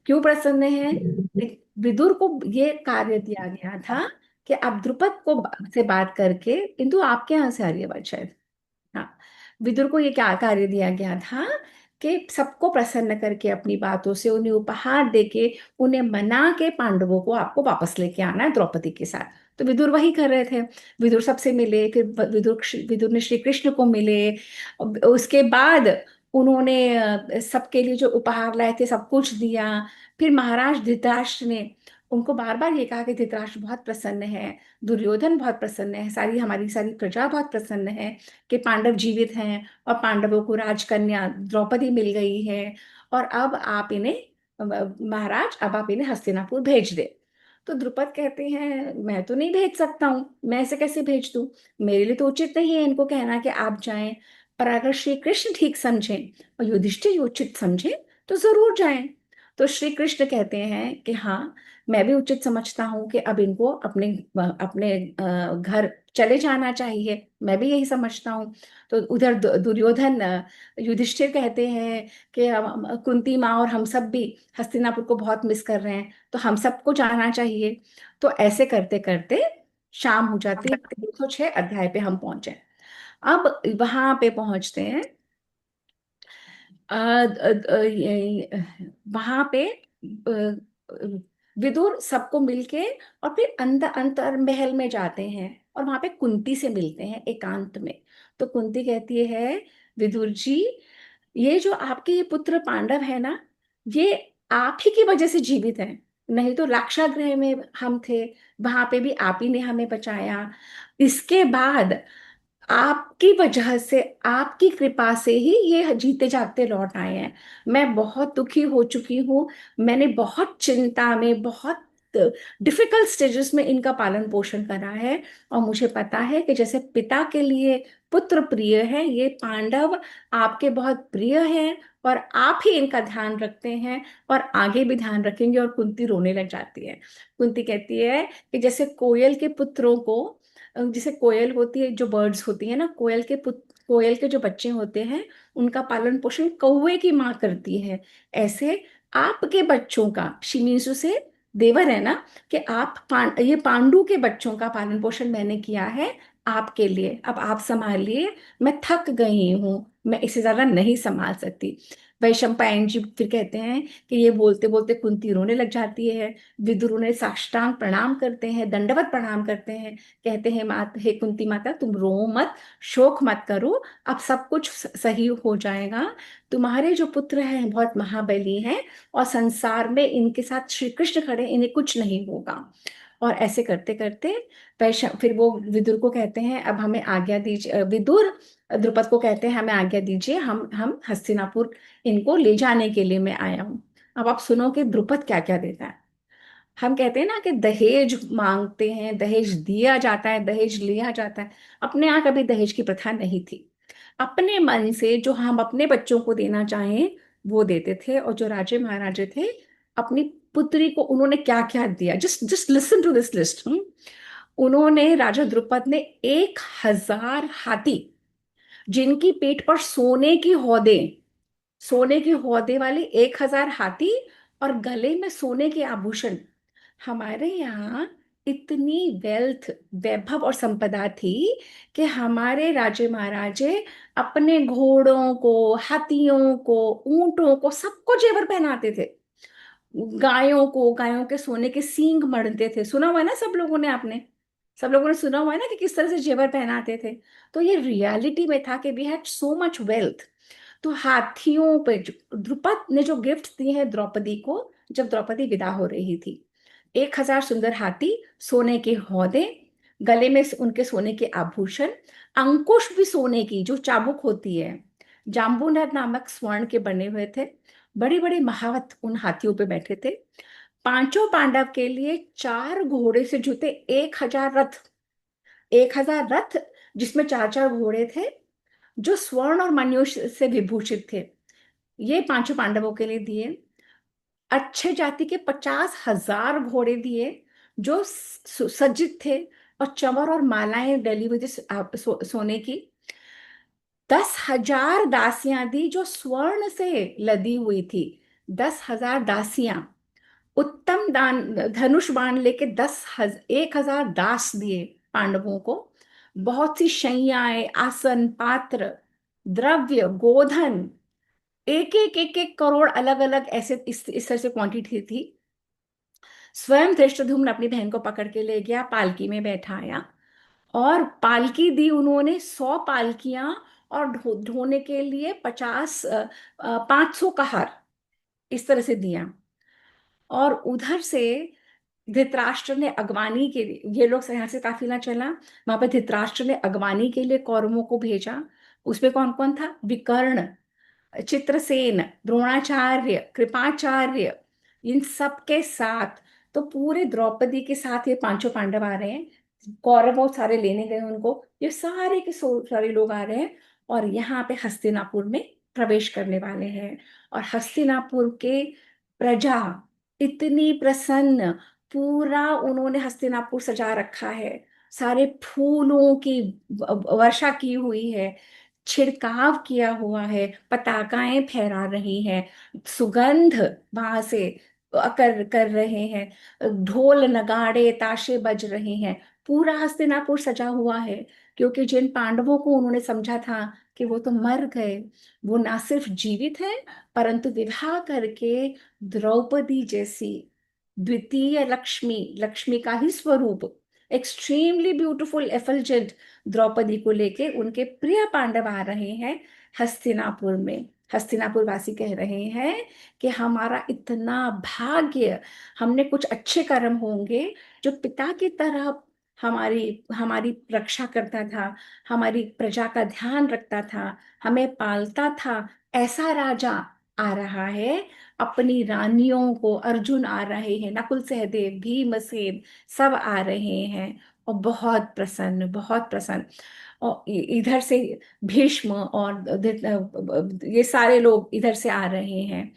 [SPEAKER 1] क्यों प्रसन्न है? विदुर को ये कार्य दिया गया था कि आप द्रुपद को से बात करके, किंतु आपके यहाँ से आ रही है बात शायद, हाँ, विदुर को ये क्या कार्य दिया गया था कि सबको प्रसन्न करके, अपनी बातों से, उन्हें उपहार देके, उन्हें मना के पांडवों को आपको वापस लेके आना है द्रौपदी के साथ। तो विदुर वही कर रहे थे। विदुर सबसे मिले, फिर विदुर ने श्री कृष्ण को मिले। उसके बाद उन्होंने सबके लिए जो उपहार लाए थे सब कुछ दिया। फिर महाराज धृतराष्ट्र ने उनको बार बार ये कहा कि धृतराष्ट्र बहुत प्रसन्न है, दुर्योधन बहुत प्रसन्न है, हमारी सारी प्रजा बहुत प्रसन्न है कि पांडव जीवित हैं, और पांडवों को राजकन्या द्रौपदी मिल गई है। और अब आप इन्हें, महाराज, अब आप इन्हें हस्तिनापुर भेज दे। तो द्रुपद कहते हैं, मैं तो नहीं भेज सकता हूँ, मैं ऐसे कैसे भेज दूँ? मेरे लिए तो उचित नहीं है इनको कहना कि आप जाएं। पर अगर श्री कृष्ण ठीक समझें और युधिष्ठिर उचित समझे तो जरूर जाएं। तो श्री कृष्ण कहते हैं कि हाँ, मैं भी उचित समझता हूँ कि अब इनको अपने अपने घर चले जाना चाहिए, मैं भी यही समझता हूँ। तो उधर दुर्योधन युधिष्ठिर कहते हैं कि कुंती माँ और हम सब भी हस्तिनापुर को बहुत मिस कर रहे हैं, तो हम सबको जाना चाहिए। तो ऐसे करते करते शाम हो जाती है, 206 अध्याय पे हम पहुंचे। अब वहां पे पहुंचते हैं, वहां पे विदुर सबको मिलके और फिर अंदर अंतर महल में जाते हैं और वहां पे कुंती से मिलते हैं एकांत में। तो कुंती कहती है, विदुर जी, ये जो आपके ये पुत्र पांडव है ना, ये आप ही की वजह से जीवित है, नहीं तो लाक्षागृह में हम थे, वहां पे भी आप ही ने हमें बचाया। इसके बाद आपकी वजह से, आपकी कृपा से ही ये जीते जागते लौट आए हैं। मैं बहुत दुखी हो चुकी हूँ, मैंने बहुत चिंता में, बहुत डिफिकल्ट स्टेजेस में इनका पालन पोषण करा है। और मुझे पता है कि जैसे पिता के लिए पुत्र प्रिय है, ये पांडव आपके बहुत प्रिय हैं, और आप ही इनका ध्यान रखते हैं और आगे भी ध्यान रखेंगे। और कुंती रोने लग जाती है। कुंती कहती है कि जैसे कोयल के पुत्रों को, जैसे कोयल होती है, जो बर्ड्स होती है ना, कोयल के जो बच्चे होते हैं, उनका पालन पोषण कौवे की माँ करती है, ऐसे आपके बच्चों का, शिमीसु से देवर है ना, कि ये पांडु के बच्चों का पालन पोषण मैंने किया है आपके लिए, अब आप संभालिए, मैं थक गई हूँ, मैं इससे ज्यादा नहीं संभाल सकती। वैशंपायन जी फिर कहते हैं कि ये बोलते बोलते कुंती रोने लग जाती है। विदुर उन्हें साष्टांग प्रणाम करते हैं, दंडवत प्रणाम करते हैं, कहते हैं, मात हे कुंती माता, तुम रो मत, शोक मत करो, अब सब कुछ सही हो जाएगा। तुम्हारे जो पुत्र हैं बहुत महाबली हैं, और संसार में इनके साथ श्री कृष्ण खड़े, इन्हें कुछ नहीं होगा। और ऐसे करते करते फिर वो विदुर को कहते हैं, अब हमें आज्ञा दीजिए। विदुर द्रुपद को कहते हैं, हमें आज्ञा दीजिए, हम हस्तिनापुर इनको ले जाने के लिए मैं आया हूँ। अब आप सुनो कि द्रुपद क्या क्या देता है। हम कहते हैं ना कि दहेज मांगते हैं, दहेज दिया जाता है, दहेज लिया जाता है। अपने यहाँ कभी दहेज की प्रथा नहीं थी। अपने मन से जो हम अपने बच्चों को देना चाहें वो देते थे। और जो राजे महाराजे थे, अपनी पुत्री को उन्होंने क्या क्या दिया, just just listen to this list. उन्होंने, राजा द्रुपद ने 1000 हाथी, जिनकी पीठ पर सोने की हौदे वाली 1000 हाथी, और गले में सोने के आभूषण। हमारे यहाँ इतनी वेल्थ, वैभव और संपदा थी कि हमारे राजे महाराजे अपने घोड़ों को, हाथियों को, ऊंटों को, सबको जेवर पहनाते थे। गायों के सोने के सींग मढ़ते थे। सुना हुआ है ना सब लोगों ने, आपने सब लोगों ने सुना हुआ है ना कि किस तरह से जेवर पहनाते थे। तो ये रियलिटी में था कि we had so much wealth. तो हाथियों पे द्रुपद ने जो गिफ्ट दिए हैं द्रौपदी को, जब द्रौपदी विदा हो रही थी, 1000 हाथी, सोने के हौदे, गले में उनके सोने के आभूषण, अंकुश भी सोने की, जो चाबुक होती है, जाम्बूनद नामक स्वर्ण के बने हुए थे। बड़े बड़े महावत उन हाथियों पे बैठे थे। पांचों पांडव के लिए 4 घोड़े से जुते 1000 रथ, 1000 रथ, जिसमें 4 4 घोड़े थे, जो स्वर्ण और मणियों से विभूषित थे, ये पांचों पांडवों के लिए दिए। अच्छे जाति के 50,000 घोड़े दिए, जो सुसज्जित थे, और चंवर और मालाएं डली हुई थी सोने की। 10,000 दासियां दी, जो स्वर्ण से लदी हुई थी। 10,000 दासियां, उत्तम दान, धनुष बाण लेके 10,000 दास दिए पांडवों को। बहुत सी शैयाएं, आसन, पात्र, द्रव्य, गोधन, एक एक करोड़, अलग अलग ऐसे इस तरह से क्वांटिटी थी। स्वयं धृष्टद्युम्न अपनी बहन को पकड़ के ले गया, पालकी में बैठाया, और पालकी दी उन्होंने, 100 पालकियां, और ढोने के लिए 500 कहार, इस तरह से दिया। और उधर से धृतराष्ट्र ने अगवानी के लिए, ये लोग यहाँ से काफिला चला, वहां पर धृतराष्ट्र ने अगवानी के लिए कौरवों को भेजा। उसमें कौन कौन था? विकर्ण, चित्रसेन, द्रोणाचार्य, कृपाचार्य, इन सब के साथ। तो पूरे द्रौपदी के साथ ये पांचों पांडव आ रहे हैं, कौरव बहुत सारे लेने गए उनको, ये सारे के सारे लोग आ रहे हैं, और यहाँ पे हस्तिनापुर में प्रवेश करने वाले हैं। और हस्तिनापुर के प्रजा इतनी प्रसन्न, पूरा उन्होंने हस्तिनापुर सजा रखा है। सारे फूलों की वर्षा की हुई है, छिड़काव किया हुआ है, पताकाएं फहरा रही हैं, सुगंध वहां से कर कर रहे हैं, ढोल नगाड़े ताशे बज रहे हैं। पूरा हस्तिनापुर सजा हुआ है, क्योंकि जिन पांडवों को उन्होंने समझा था कि वो तो मर गए, वो ना सिर्फ जीवित है, परंतु विवाह करके द्रौपदी जैसी द्वितीय लक्ष्मी, लक्ष्मी का ही स्वरूप, एक्सट्रीमली ब्यूटीफुल एफल्जेंट द्रौपदी को लेके उनके प्रिय पांडव आ रहे हैं हस्तिनापुर में। हस्तिनापुर वासी कह रहे हैं कि हमारा इतना भाग्य, हमने कुछ अच्छे कर्म होंगे, जो पिता की तरह हमारी हमारी रक्षा करता था, हमारी प्रजा का ध्यान रखता था, हमें पालता था, ऐसा राजा आ रहा है। अपनी रानियों को, अर्जुन आ रहे हैं, नकुल सहदेव भीमसेन सब आ रहे हैं, और बहुत प्रसन्न, बहुत प्रसन्न। और इधर से भीष्म और ये सारे लोग इधर से आ रहे हैं।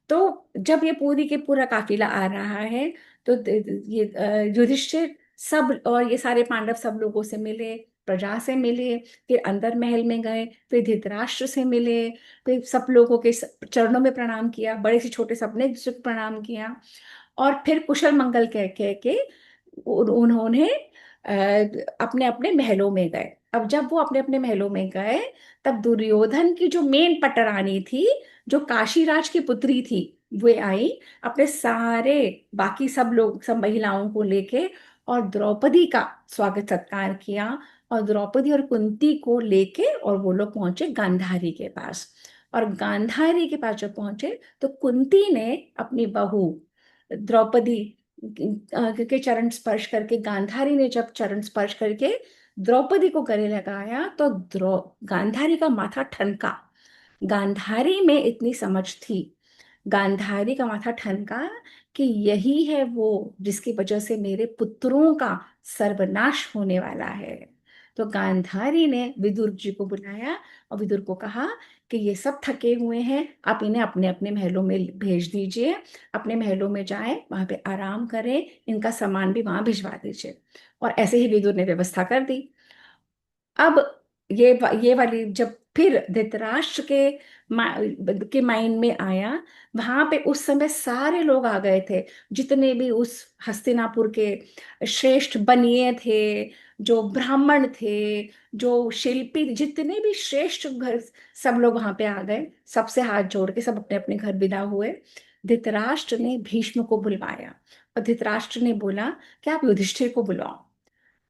[SPEAKER 1] तो जब ये पूरी के पूरा काफिला आ रहा है, तो ये युधिष्ठिर सब और ये सारे पांडव सब लोगों से मिले, प्रजा से मिले, फिर अंदर महल में गए, फिर धृतराष्ट्र से मिले, फिर सब लोगों के चरणों में प्रणाम किया, बड़े से छोटे सबने एक दूसरे को प्रणाम किया, और फिर कुशल मंगल कह कह के उन्होंने अपने अपने महलों में गए। अब जब वो अपने अपने महलों में गए, तब दुर्योधन की जो मेन पटरानी थी, जो काशीराज की पुत्री थी, वे आई अपने सारे बाकी सब लोग, सब महिलाओं को लेके, और द्रौपदी का स्वागत सत्कार किया। और द्रौपदी और कुंती को लेके और वो लोग पहुंचे गांधारी के पास। और गांधारी के पास जब पहुंचे, तो कुंती ने अपनी बहू द्रौपदी के चरण स्पर्श करके, गांधारी ने जब चरण स्पर्श करके द्रौपदी को गले लगाया, तो गांधारी का माथा ठनका। गांधारी में इतनी समझ थी, गांधारी का माथा ठनका कि यही है वो जिसकी वजह से मेरे पुत्रों का सर्वनाश होने वाला है। तो गांधारी ने विदुर जी को बुलाया और विदुर को कहा कि ये सब थके हुए हैं, आप इन्हें अपने अपने महलों में भेज दीजिए, अपने महलों में जाएं, वहां पे आराम करें, इनका सामान भी वहां भिजवा दीजिए। और ऐसे ही विदुर ने व्यवस्था कर दी। अब ये वाली जब फिर धृतराष्ट्र के माइंड में आया, वहां पे उस समय सारे लोग आ गए थे, जितने भी उस हस्तिनापुर के श्रेष्ठ बनिए थे, जो ब्राह्मण थे, जो शिल्पी, जितने भी श्रेष्ठ घर, सब लोग वहां पे आ गए, सबसे हाथ जोड़ के सब अपने अपने घर विदा हुए। धृतराष्ट्र ने भीष्म को बुलवाया, और धृतराष्ट्र ने बोला कि आप युधिष्ठिर को बुलाओ।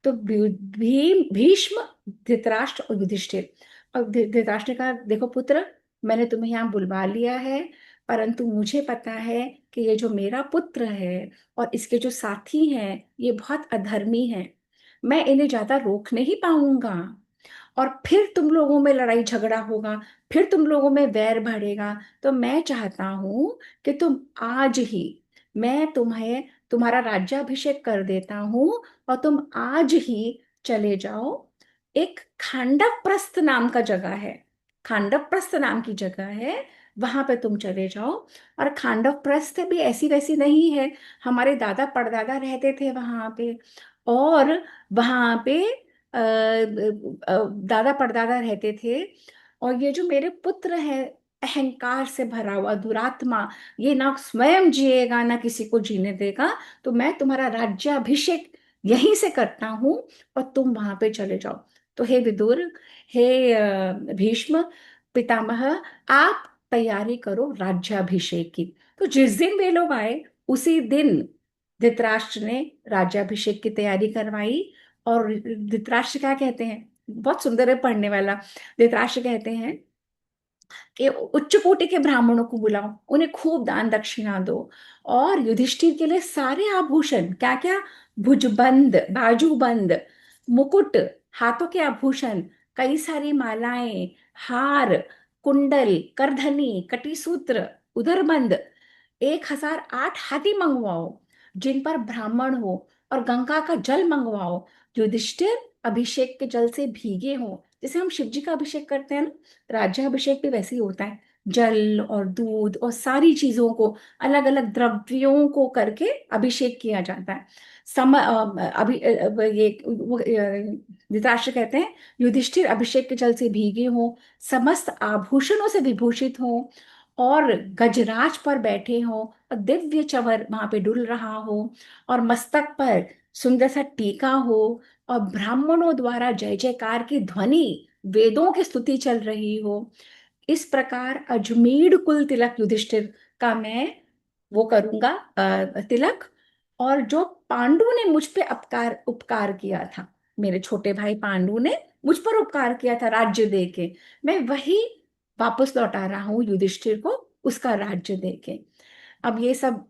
[SPEAKER 1] तो भीष्म, धृतराष्ट्र और युधिष्ठिर, और धृतराष्ट्र ने कहा, देखो पुत्र, मैंने तुम्हें यहाँ बुलवा लिया है, परंतु मुझे पता है कि ये जो मेरा पुत्र है और इसके जो साथी हैं, ये बहुत अधर्मी हैं, मैं इन्हें ज्यादा रोक नहीं पाऊंगा, और फिर तुम लोगों में लड़ाई झगड़ा होगा, फिर तुम लोगों में वैर बढ़ेगा। तो मैं चाहता हूं कि तुम आज ही, मैं तुम्हें तुम्हारा राज्याभिषेक कर देता हूं, और तुम आज ही चले जाओ। एक खांडवप्रस्थ नाम का जगह है, खांडवप्रस्थ नाम की जगह है, वहां पे तुम चले जाओ। और खांडवप्रस्थ भी ऐसी वैसी नहीं है, हमारे दादा परदादा रहते थे वहां पे। और वहां पे दादा परदादा रहते थे। और ये जो मेरे पुत्र है, अहंकार से भरा हुआ दुरात्मा, ये ना स्वयं जिएगा ना किसी को जीने देगा, तो मैं तुम्हारा राज्याभिषेक यहीं से करता हूं, और तुम वहां पे चले जाओ। तो हे विदुर, हे भीष्म पितामह, आप तैयारी करो राज्याभिषेक की। तो जिस दिन वे लोग आए, उसी दिन धृतराष्ट्र ने राज्याभिषेक की तैयारी करवाई। और धृतराष्ट्र क्या कहते हैं, बहुत सुंदर है पढ़ने वाला। धृतराष्ट्र कहते हैं कि उच्च कोटि के ब्राह्मणों को बुलाओ, उन्हें खूब दान दक्षिणा दो, और युधिष्ठिर के लिए सारे आभूषण, क्या क्या, भुजबंद, बाजूबंद, मुकुट, हाथों के आभूषण, कई सारी मालाएं, हार, कुंडल, करधनी, कटिसूत्र, उदरबंद, 1008 हाथी मंगवाओ, जिन पर ब्राह्मण हो, और गंगा का जल मंगवाओ, युधिष्ठिर अभिषेक के जल से भीगे हो, जैसे हम शिव जी का अभिषेक करते हैं ना, राज्याभिषेक भी वैसे ही होता है। जल और दूध और सारी चीजों को, अलग अलग द्रव्यों को करके अभिषेक किया जाता है। अभी ये धृतराष्ट्र कहते हैं, युधिष्ठिर अभिषेक के जल से भीगे हों, समस्त आभूषणों से विभूषित हों, और गजराज पर बैठे हों, और दिव्य चंवर वहां पे डुल रहा हो, और मस्तक पर सुंदर सा टीका हो, और ब्राह्मणों द्वारा जय जयकार की ध्वनि, वेदों की स्तुति चल रही हो। इस प्रकार अजमेर कुल तिलक युधिष्ठिर का मैं वो करूंगा, तिलक। और जो पांडु ने मुझ पे उपकार उपकार किया था, मेरे छोटे भाई पांडु ने मुझ पर उपकार किया था राज्य दे के, मैं वही वापस लौटा रहा हूँ युधिष्ठिर को, उसका राज्य दे के। अब ये सब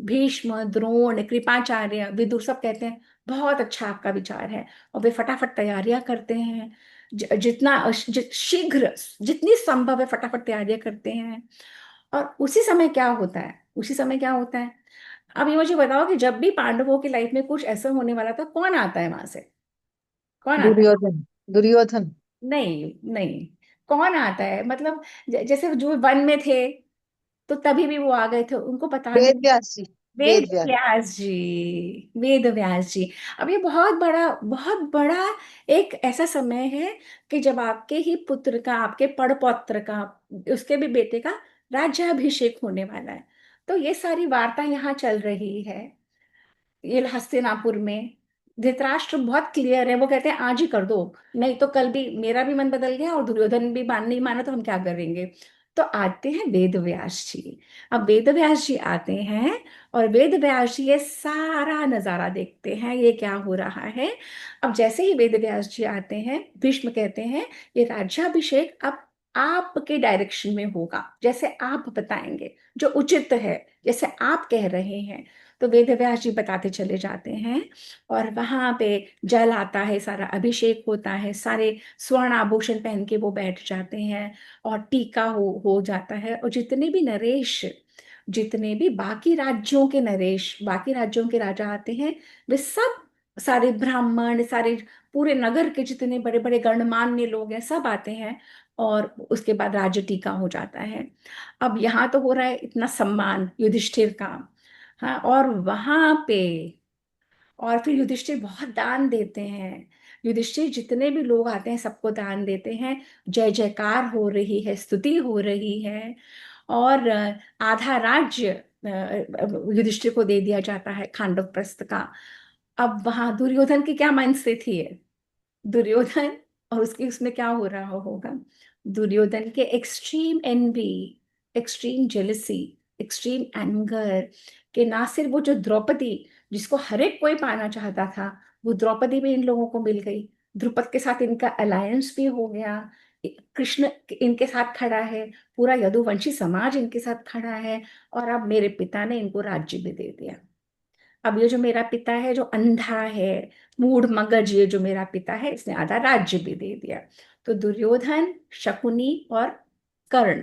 [SPEAKER 1] भीष्म, द्रोण, कृपाचार्य, विदुर सब कहते हैं बहुत अच्छा आपका विचार है, और वे फटाफट तैयारियां करते हैं। शीघ्र जितनी संभव है फटाफट तैयारियां करते हैं। और उसी समय क्या होता है, उसी समय क्या होता है, अब ये मुझे बताओ कि जब भी पांडवों की लाइफ में कुछ ऐसा होने वाला था, कौन आता है वहां से, कौन आता है?
[SPEAKER 2] दुर्योधन। दुर्योधन।
[SPEAKER 1] नहीं नहीं, कौन आता है मतलब, जैसे जो वन में थे तो तभी भी वो आ गए थे, उनको बताने।
[SPEAKER 2] वेद व्यास जी।
[SPEAKER 1] वेद
[SPEAKER 2] वेद व्यास।
[SPEAKER 1] व्यास जी, वेद व्यास जी। अब ये बहुत बड़ा एक ऐसा समय है कि जब आपके ही पुत्र का, आपके पड़पौत्र का, उसके भी बेटे का राज्याभिषेक होने वाला है। तो ये सारी वार्ता यहाँ चल रही है, ये हस्तिनापुर में। धृतराष्ट्र बहुत क्लियर है, वो कहते हैं आज ही कर दो, नहीं तो कल भी मेरा भी मन बदल गया और दुर्योधन भी मान नहीं माना तो हम क्या करेंगे। तो आते हैं वेद व्यास जी। अब वेद व्यास जी आते हैं, और वेद व्यास जी ये सारा नजारा देखते हैं, ये क्या हो रहा है। अब जैसे ही वेद व्यास जी आते हैं, भीष्म कहते हैं ये राज्याभिषेक अब आपके डायरेक्शन में होगा, जैसे आप बताएंगे जो उचित है, जैसे आप कह रहे हैं। तो वेद व्यास जी बताते चले जाते हैं, और वहां पे जल आता है, सारा अभिषेक होता है, सारे स्वर्ण आभूषण पहन के वो बैठ जाते हैं, और टीका हो जाता है। और जितने भी नरेश, जितने भी बाकी राज्यों के नरेश, बाकी राज्यों के राजा आते हैं, वे सब, सारे ब्राह्मण, सारे पूरे नगर के जितने बड़े बड़े गणमान्य लोग हैं सब आते हैं, और उसके बाद राज्य टीका हो जाता है। अब यहाँ तो हो रहा है इतना सम्मान युधिष्ठिर का। हाँ, और वहां पे, और फिर युधिष्ठिर बहुत दान देते हैं। युधिष्ठिर जितने भी लोग आते हैं सबको दान देते हैं, जय जयकार हो रही है, स्तुति हो रही है। और आधा राज्य युधिष्ठिर को दे दिया जाता है, खांडव प्रस्थ का। अब वहां दुर्योधन की क्या मनस्थिति है, दुर्योधन, और उसकी उसमें क्या हो रहा होगा। दुर्योधन के extreme envy, extreme jealousy, extreme anger, कि ना सिर्फ वो जो द्रौपदी, जिसको हर एक कोई पाना चाहता था, वो द्रौपदी भी इन लोगों को मिल गई, द्रुपद के साथ इनका अलायंस भी हो गया, कृष्ण इनके साथ खड़ा है, पूरा यदुवंशी समाज इनके साथ खड़ा है, और अब मेरे पिता ने इनको राज्य भी दे दिया। अब ये जो मेरा पिता है जो अंधा है, मूढ़ मगज, ये जो मेरा पिता है इसने आधा राज्य भी दे दिया। तो दुर्योधन, शकुनी और कर्ण,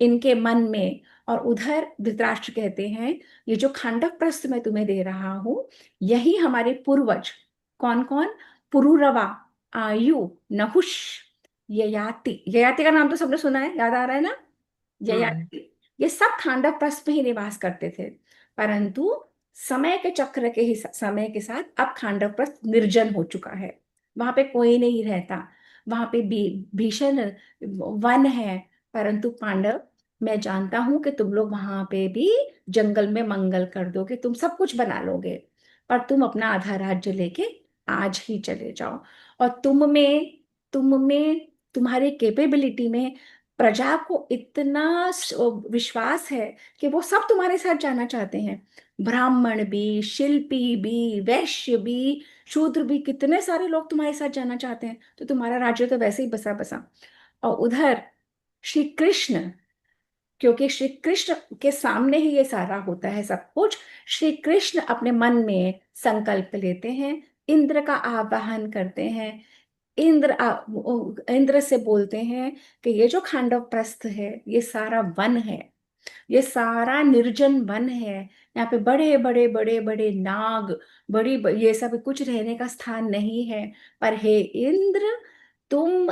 [SPEAKER 1] इनके मन में, और उधर धृतराष्ट्र कहते हैं ये जो खांडव प्रस्थ मैं तुम्हें दे रहा हूं, यही हमारे पूर्वज, कौन कौन, पुरुरवा, आयु, नहुष, ययाति, ययाति का नाम तो सबने सुना है, याद आ रहा है ना,
[SPEAKER 3] हम्म।
[SPEAKER 1] ययाति, ये सब खांडव प्रस्थ में ही निवास करते थे। परंतु समय के चक्र के ही समय के साथ अब खांडव प्रस्थ निर्जन हो चुका है, वहां पे कोई नहीं रहता, वहां पे भीषण वन है। परंतु पांडव, मैं जानता हूं कि तुम लोग वहां पे भी जंगल में मंगल कर दोगे, तुम सब कुछ बना लोगे, पर तुम अपना आधा राज्य लेके आज ही चले जाओ। और तुम में तुम्हारी कैपेबिलिटी में प्रजा को इतना विश्वास है कि वो सब तुम्हारे साथ जाना चाहते हैं, ब्राह्मण भी, शिल्पी भी, वैश्य भी, शूद्र भी, कितने सारे लोग तुम्हारे साथ जाना चाहते हैं, तो तुम्हारा राज्य तो वैसे ही बसा बसा। और उधर श्री कृष्ण, क्योंकि श्री कृष्ण के सामने ही ये सारा होता है सब कुछ, श्री कृष्ण अपने मन में संकल्प लेते हैं, इंद्र का आवाहन करते हैं, इंद्र से बोलते हैं कि ये जो खांडव प्रस्थ है ये सारा वन है, ये सारा निर्जन वन है, यहाँ पे बड़े बड़े बड़े बड़े नाग, ये सब कुछ रहने का स्थान नहीं है। पर हे इंद्र, तुम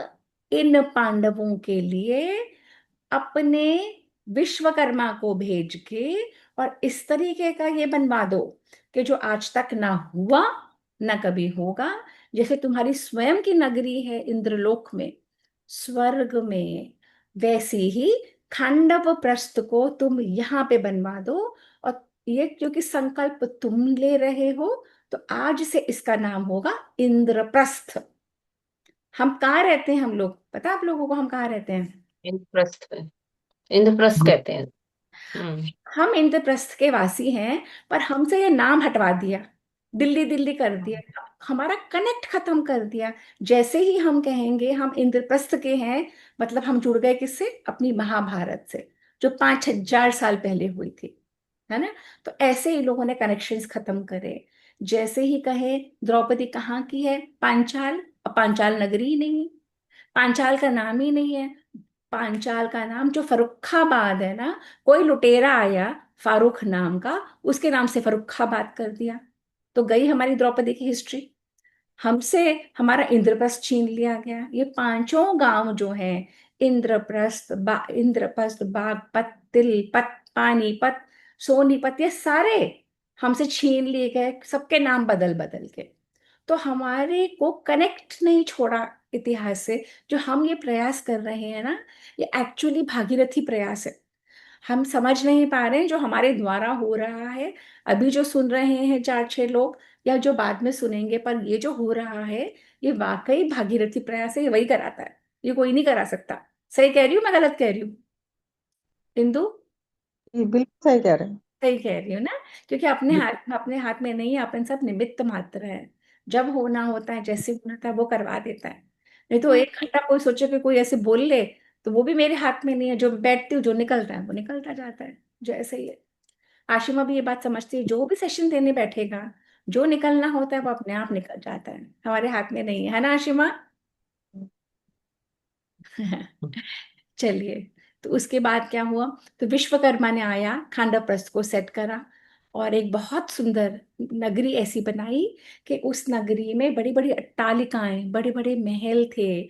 [SPEAKER 1] इन पांडवों के लिए अपने विश्वकर्मा को भेज के और इस तरीके का ये बनवा दो कि जो आज तक ना हुआ ना कभी होगा। जैसे तुम्हारी स्वयं की नगरी है इंद्रलोक में, स्वर्ग में, वैसे ही खांडव प्रस्थ को तुम यहाँ पे बनवा दो। और ये क्योंकि संकल्प तुम ले रहे हो, तो आज से इसका नाम होगा इंद्रप्रस्थ। हम कहाँ रहते हैं, हम लोग पता है आप लोगों को हम कहाँ रहते हैं?
[SPEAKER 3] इंद्रप्रस्थ में, इंद्रप्रस्थ कहते हैं। हम्म।
[SPEAKER 1] हम इंद्रप्रस्थ के वासी हैं, पर हमसे ये नाम हटवा दिया, दिल्ली दिल्ली कर दिया, हमारा कनेक्ट खत्म कर दिया। जैसे ही हम कहेंगे हम इंद्रप्रस्थ के हैं, मतलब हम जुड़ गए किससे? अपनी महाभारत से, जो 5,000 साल पहले हुई थी, है ना। तो ऐसे ही लोगों ने कनेक्शंस खत्म करे। जैसे ही कहे द्रौपदी कहाँ की है? पांचाल। अब पांचाल नगरी ही नहीं, पांचाल का नाम ही नहीं है। पांचाल का नाम जो फर्रुखाबाद है ना, कोई लुटेरा आया फारूक नाम का, उसके नाम से फर्रुखाबाद कर दिया। तो गई हमारी द्रौपदी की हिस्ट्री। हमसे हमारा इंद्रप्रस्थ छीन लिया गया। ये पांचों गांव जो हैं, इंद्रप्रस्थ, बागपत, तिलपत, पानीपत, सोनीपत, ये सारे हमसे छीन लिए गए, सबके नाम बदल बदल के। तो हमारे को कनेक्ट नहीं छोड़ा इतिहास से। जो हम ये प्रयास कर रहे हैं ना, ये एक्चुअली भागीरथी प्रयास है। हम समझ नहीं पा रहे हैं जो हमारे द्वारा हो रहा है। अभी जो सुन रहे हैं 4-6 लोग, या जो बाद में सुनेंगे, पर ये जो हो रहा है, ये वाकई भागीरथी प्रयास है, ये वही कराता है, ये कोई नहीं करा सकता। सही कह रही हूँ मैं, गलत कह रही हूँ इंदु?
[SPEAKER 2] ये बिल्कुल सही कह रहे हैं।
[SPEAKER 1] सही कह रही हूँ ना? क्योंकि अपने हाथ में नहीं है, अपन सब निमित्त मात्र है। जब होना होता है, जैसे होना था वो करवा देता है। नहीं तो एक घंटा कोई सोचे कि कोई ऐसे बोल ले, तो वो भी मेरे हाथ में नहीं है। जो बैठती हूँ, जो निकलता है वो निकलता जाता है, जो ऐसे ही है। आशिमा भी ये बात समझती है, जो भी सेशन देने बैठेगा, जो निकलना होता है वो अपने आप निकल जाता है, हमारे हाथ में नहीं है ना आशिमा? चलिए, तो उसके बाद क्या हुआ? तो विश्वकर्मा ने आया, खांडव प्रस्थ को सेट करा, और एक बहुत सुंदर नगरी ऐसी बनाई कि उस नगरी में बड़ी बड़ी अट्टालिकाएं, बड़े बड़े महल थे,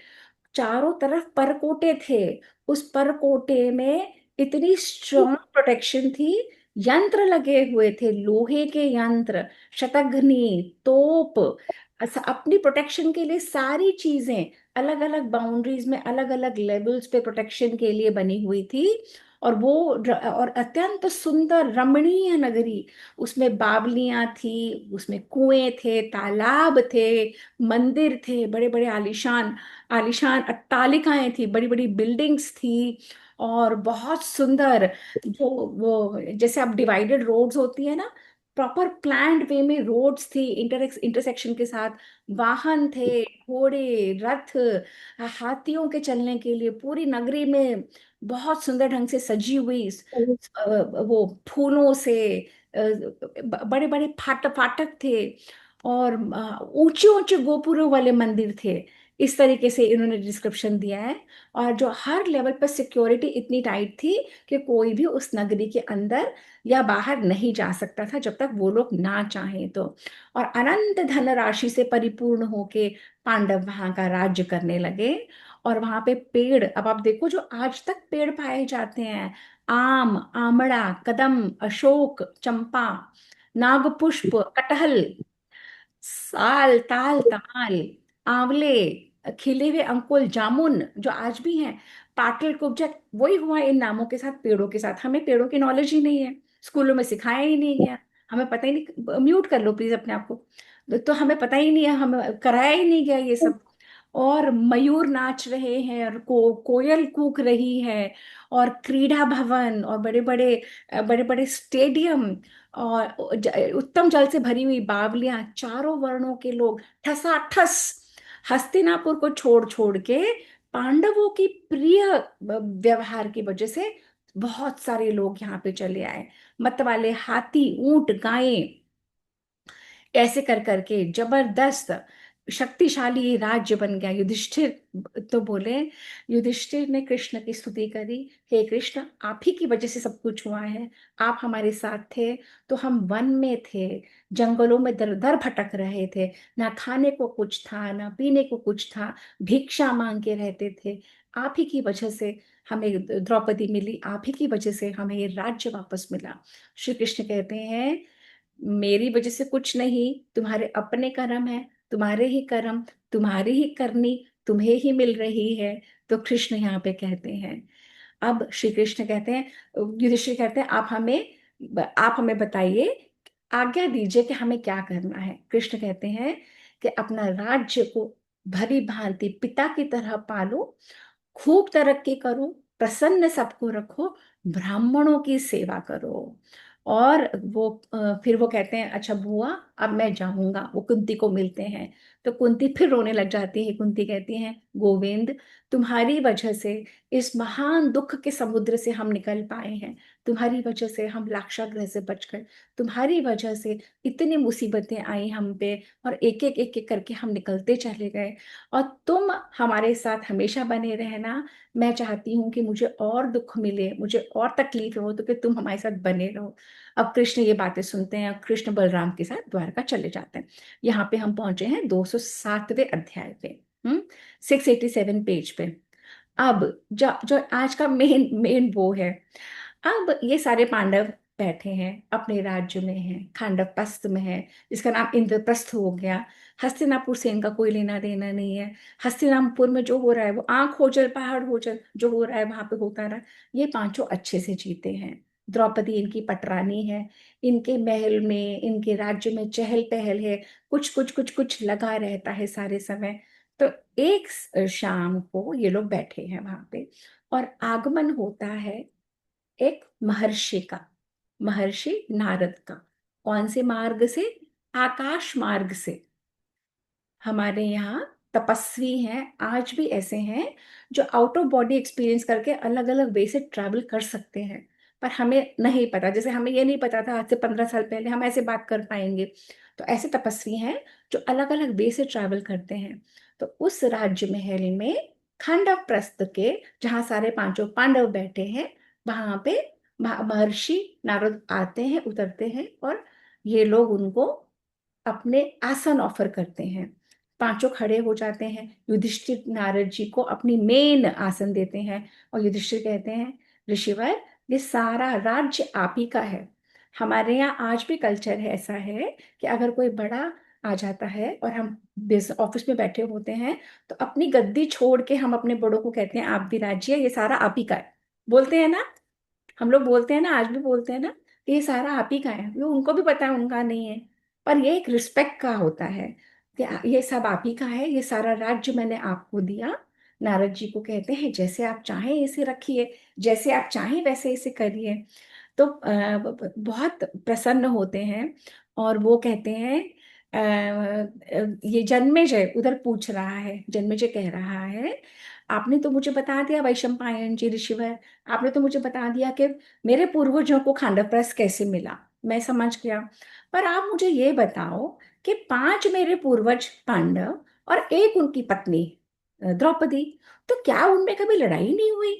[SPEAKER 1] चारों तरफ परकोटे थे। उस परकोटे में इतनी स्ट्रॉन्ग प्रोटेक्शन थी, यंत्र लगे हुए थे, लोहे के यंत्र, शतघ्नी, तोप, अपनी प्रोटेक्शन के लिए सारी चीजें अलग अलग बाउंड्रीज में, अलग अलग लेवल्स पे प्रोटेक्शन के लिए बनी हुई थी। और वो और अत्यंत सुंदर रमणीय नगरी। उसमें बावलियां थी, उसमें कुएं थे, तालाब थे, मंदिर थे, बड़े बड़े आलीशान आलीशान अट्टालिकाएं थी, बड़ी बड़ी बिल्डिंग्स थी। और बहुत सुंदर, जो वो जैसे अब डिवाइडेड रोड्स होती है ना, प्रॉपर प्लान्ड वे में रोड्स थी, इंटरसेक्शन के साथ। वाहन थे, घोड़े, रथ, हाथियों के चलने के लिए पूरी नगरी में बहुत सुंदर ढंग से सजी हुई, वो फूलों से, बड़े बड़े फाटक फाटक थे, और ऊंचे ऊंचे गोपुरों वाले मंदिर थे। इस तरीके से इन्होंने डिस्क्रिप्शन दिया है। और जो हर लेवल पर सिक्योरिटी इतनी टाइट थी कि कोई भी उस नगरी के अंदर या बाहर नहीं जा सकता था जब तक वो लोग ना चाहें तो। और अनंत धनराशि से परिपूर्ण होके पांडव वहां का राज्य करने लगे। और वहां पे पेड़, अब आप देखो, जो आज तक पेड़ पाए जाते हैं, आम, आमड़ा, कदम, अशोक, चंपा, नागपुष्प, कटहल, साल, ताल, तमाल, आंवले, खिले हुए अंकुल, जामुन, जो आज भी हैं, पाटल, कुब्जा, वही हुआ इन नामों के साथ, पेड़ों के साथ। हमें पेड़ों की नॉलेज ही नहीं है, स्कूलों में सिखाया ही नहीं गया, हमें पता ही नहीं। म्यूट कर लो प्लीज अपने आप को। तो हमें पता ही नहीं है, हमें कराया ही नहीं गया ये सब। और मयूर नाच रहे हैं, और कोयल कूक रही है, और क्रीड़ा भवन, और बड़े बड़े स्टेडियम, और उत्तम जल से भरी हुई बावलियां, चारों वर्णों के लोग ठसाठस हस्तिनापुर को छोड़ छोड़ के, पांडवों की प्रिय व्यवहार की वजह से बहुत सारे लोग यहाँ पे चले आए। मत वाले हाथी, ऊंट, गायें, ऐसे कर करके जबरदस्त शक्तिशाली ये राज्य बन गया। युधिष्ठिर तो बोले, युधिष्ठिर ने कृष्ण की स्तुति करी, हे कृष्ण, आप ही की वजह से सब कुछ हुआ है। आप हमारे साथ थे तो हम वन में थे, जंगलों में दर दर भटक रहे थे, ना खाने को कुछ था, ना पीने को कुछ था, भिक्षा मांग के रहते थे। आप ही की वजह से हमें द्रौपदी मिली, आप ही की वजह से हमें ये राज्य वापस मिला। श्री कृष्ण कहते हैं मेरी वजह से कुछ नहीं, तुम्हारे अपने कर्म है, तुम्हारे ही कर्म, तुम्हारी ही करनी तुम्हें ही मिल रही है। तो कृष्ण यहाँ पे कहते हैं, अब श्री कृष्ण कहते हैं, युधिष्ठिर कहते हैं आप हमें बताइए, आज्ञा दीजिए कि हमें क्या करना है। कृष्ण कहते हैं कि अपना राज्य को भली भांति पिता की तरह पालो, खूब तरक्की करो, प्रसन्न सबको रखो, ब्राह्मणों की सेवा करो। और फिर वो कहते हैं अच्छा बुआ अब मैं जाऊंगा, वो कुंती को मिलते हैं। तो कुंती फिर रोने लग जाती है। कुंती कहती है गोविंद, तुम्हारी वजह से इस महान दुख के समुद्र से हम निकल पाए हैं, तुम्हारी वजह से हम लाक्षागृह से बच गए, तुम्हारी वजह से इतनी मुसीबतें आई हम पे, और एक एक करके हम निकलते चले गए, और तुम हमारे साथ हमेशा बने रहना। मैं चाहती हूँ कि मुझे और दुख मिले, मुझे और तकलीफ हो, तो कि तुम हमारे साथ बने रहो। अब कृष्ण ये बातें सुनते हैं और कृष्ण बलराम के साथ द्वारका चले जाते हैं। यहाँ पे हम पहुंचे हैं 207वें अध्याय पे, 687 पेज पे। अब जो जो आज का मेन मेन वो है, अब ये सारे पांडव बैठे हैं अपने राज्य में हैं, खांडवप्रस्थ में है, जिसका नाम इंद्रप्रस्थ हो गया। हस्तिनापुर से इनका कोई लेना देना नहीं है। हस्तिनापुर में जो हो रहा है वो आंख होजल पहाड़ होजल जो हो रहा है वहां पे होता रहा। ये पांचों अच्छे से जीते हैं। द्रौपदी इनकी पटरानी है, इनके महल में इनके राज्य में चहल पहल है, कुछ कुछ कुछ कुछ लगा रहता है सारे समय। तो एक शाम को ये लोग बैठे हैं वहां पे, और आगमन होता है एक महर्षि का, महर्षि नारद का। कौन से मार्ग से? आकाश मार्ग से। हमारे यहाँ तपस्वी हैं, आज भी ऐसे हैं, जो आउट ऑफ बॉडी एक्सपीरियंस करके अलग अलग वे से ट्रैवल कर सकते हैं। पर हमें नहीं पता, जैसे हमें ये नहीं पता था आज से 15 साल पहले हम ऐसे बात कर पाएंगे। तो ऐसे तपस्वी हैं जो अलग अलग वे से ट्रैवल करते हैं। तो उस राज्य महल में खांडव प्रस्थ के, जहाँ सारे पांचों पांडव बैठे हैं, वहां पे महर्षि नारद आते हैं, उतरते हैं, और ये लोग उनको अपने आसन ऑफर करते हैं। पांचों खड़े हो जाते हैं, युधिष्ठिर नारद जी को अपनी मेन आसन देते हैं, और युधिष्ठिर कहते हैं ऋषिवर, ये सारा राज्य आप ही का है। हमारे यहाँ आज भी कल्चर है, ऐसा है कि अगर कोई बड़ा आ जाता है और हम ऑफिस में बैठे होते हैं, तो अपनी गद्दी छोड़ के हम अपने बड़ों को कहते हैं आप विराजिए, ये सारा आप ही का है। बोलते हैं ना, हम लोग बोलते हैं ना, आज भी बोलते हैं ना कि ये सारा आप ही का है। ये उनको भी पता है उनका नहीं है, पर ये एक रिस्पेक्ट का होता है कि ये सब आप ही का है, ये सारा राज्य मैंने आपको दिया। नारद जी को कहते हैं जैसे आप चाहें इसे रखिए, जैसे आप चाहें वैसे इसे करिए। तो बहुत प्रसन्न होते हैं, और वो कहते हैं ये जन्मेजय उधर पूछ रहा है, जन्मेजय कह रहा है आपने तो मुझे बता दिया वैशंपायन जी ऋषिवर, आपने तो मुझे बता दिया कि मेरे पूर्वजों को खांडवप्रस्थ कैसे मिला, मैं समझ गया। पर आप मुझे ये बताओ कि 5 मेरे पूर्वज पांडव और एक उनकी पत्नी द्रौपदी, तो क्या उनमें कभी लड़ाई नहीं हुई?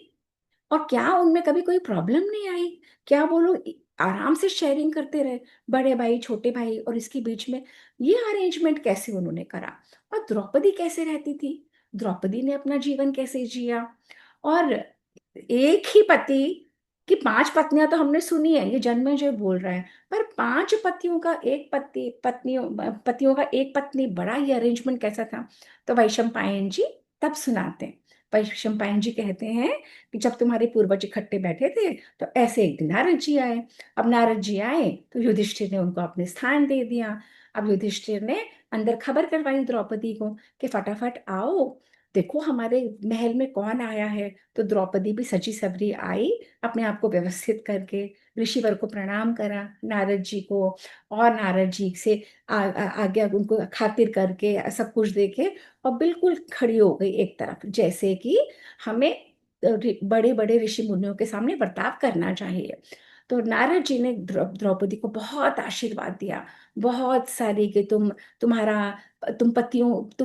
[SPEAKER 1] और क्या उनमें कभी कोई प्रॉब्लम नहीं आई? क्या वो लोग आराम से शेयरिंग करते रहे, बड़े भाई छोटे भाई, और इसके बीच में ये अरेंजमेंट कैसे उन्होंने करा? और द्रौपदी कैसे रहती थी? द्रौपदी ने अपना जीवन कैसे जिया? और एक ही पति की 5 पत्नियां तो हमने सुनी है, ये जन्मेजय बोल रहा है, पर 5 पतियों का एक पति पत्नियों पतियों का एक पत्नी, बड़ा ही अरेंजमेंट कैसा था? तो वैशंपायन जी तब सुनाते हैं। वैशंपायन जी कहते हैं कि जब तुम्हारे पूर्वज इकट्ठे बैठे थे, तो ऐसे एक दिन नारद जी आए। अब नारद जी आए तो युधिष्ठिर ने उनको अपने स्थान दे दिया। अब युधिष्ठिर ने अंदर खबर करवाई द्रौपदी को कि फटाफट आओ, देखो हमारे महल में कौन आया है। तो द्रौपदी भी सजी सवरी आई, अपने आप को व्यवस्थित करके ऋषिवर को प्रणाम करा, नारद जी को, और नारद जी से आज्ञा उनको खातिर करके सब कुछ देके, और बिल्कुल खड़ी हो गई एक तरफ, जैसे कि हमें बड़े बड़े ऋषि मुनियों के सामने बर्ताव करना चाहिए। तो नारद जी ने द्रौपदी को बहुत आशीर्वाद दिया, बहुत सारी, कि तुम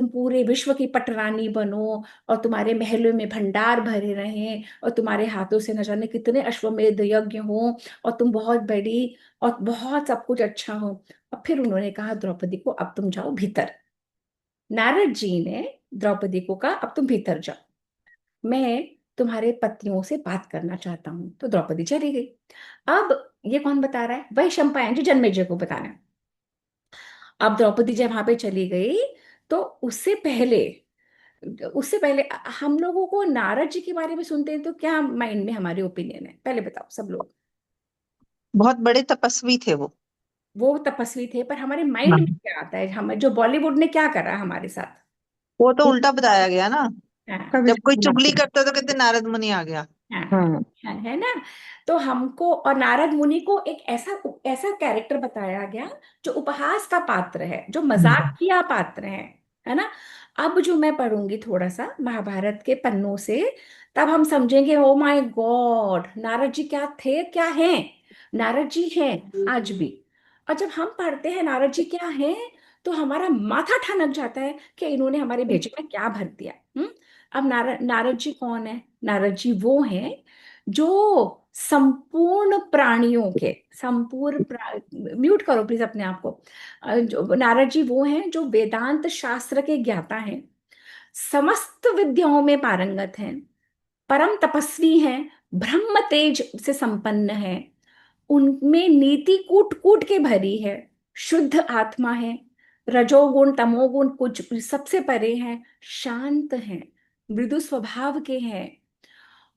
[SPEAKER 1] पूरे विश्व की पटरानी बनो, और तुम्हारे महलों में भंडार भरे रहें, और तुम्हारे हाथों से न जाने कितने अश्वमेध यज्ञ हो, और तुम बहुत बड़ी, और बहुत सब कुछ अच्छा हो। और फिर उन्होंने कहा द्रौपदी को अब तुम जाओ भीतर। नारद जी ने द्रौपदी को कहा अब तुम भीतर जाओ। मैं तुम्हारे पतियों से बात करना चाहता हूँ। तो द्रौपदी चली गई। अब ये कौन बता रहा है? वही शंपायन जो जन्मेजय को बता रहा है। अब द्रौपदी जब वहां पे चली गई, तो उससे पहले हम लोगों को नारद जी के बारे में सुनते हैं तो क्या माइंड में हमारे ओपिनियन है, पहले बताओ सब लोग।
[SPEAKER 2] बहुत बड़े तपस्वी थे वो।
[SPEAKER 1] वो तपस्वी थे, पर हमारे माइंड में
[SPEAKER 2] हाँ,
[SPEAKER 1] क्या आता है? हम जो बॉलीवुड ने क्या करा हमारे साथ।
[SPEAKER 2] वो तो उल्टा बताया गया ना।
[SPEAKER 1] हाँ,
[SPEAKER 2] जब कोई चुगली करता तो कहते नारद मुनि आ गया।
[SPEAKER 1] हाँ,
[SPEAKER 2] हाँ।
[SPEAKER 1] है ना। तो हमको और नारद मुनि को एक ऐसा ऐसा कैरेक्टर बताया गया जो उपहास का पात्र है, जो मजाकिया पात्र है ना। अब जो मैं पढ़ूंगी थोड़ा सा महाभारत के पन्नों से, तब हम समझेंगे oh my God, Narad ji क्या थे, क्या हैं। नारद जी हैं आज भी। और जब हम पढ़ते हैं नारद जी क्या हैं, तो हमारा माथा ठनक जाता है कि इन्होंने हमारे भेजे में क्या भर दिया। अब नारद जी कौन है? नारद जी वो हैं जो संपूर्ण प्राणियों के म्यूट करो प्लीज अपने आप को। जो नारद जी वो हैं जो वेदांत शास्त्र के ज्ञाता हैं, समस्त विद्याओं में पारंगत हैं, परम तपस्वी हैं, ब्रह्म तेज से संपन्न है, उनमें नीति कूट कूट के भरी है, शुद्ध आत्मा है, रजोगुण तमोगुण कुछ सबसे परे हैं, शांत हैं, मृदु स्वभाव के हैं,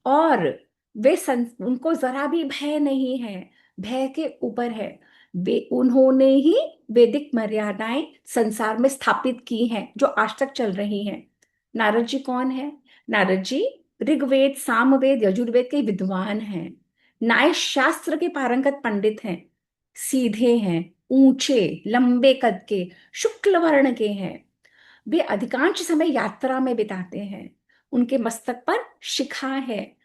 [SPEAKER 1] और उनको जरा भी भय नहीं है, भय के ऊपर है। वे उन्होंने ही वैदिक मर्यादाएं संसार में स्थापित की हैं जो आज तक चल रही हैं। नारद जी कौन है? नारद जी ऋग्वेद सामवेद यजुर्वेद के विद्वान हैं, न्याय शास्त्र के पारंगत पंडित हैं, सीधे हैं, ऊंचे लंबे कद के, शुक्ल वर्ण के हैं। वे अधिकांश समय यात्रा में बिताते हैं। उनके मस्तक पर शिखा है,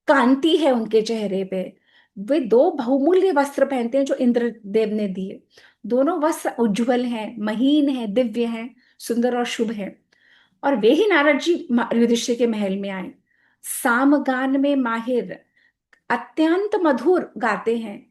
[SPEAKER 1] कांति है उनके चेहरे पे। वे दो बहुमूल्य वस्त्र पहनते हैं जो इंद्रदेव ने दिए। दोनों वस्त्र उज्जवल हैं, महीन हैं, दिव्य हैं, सुंदर और शुभ हैं। और वे ही नारद जी युधिष्ठिर के महल में आए। सामगान में माहिर, अत्यंत मधुर गाते हैं।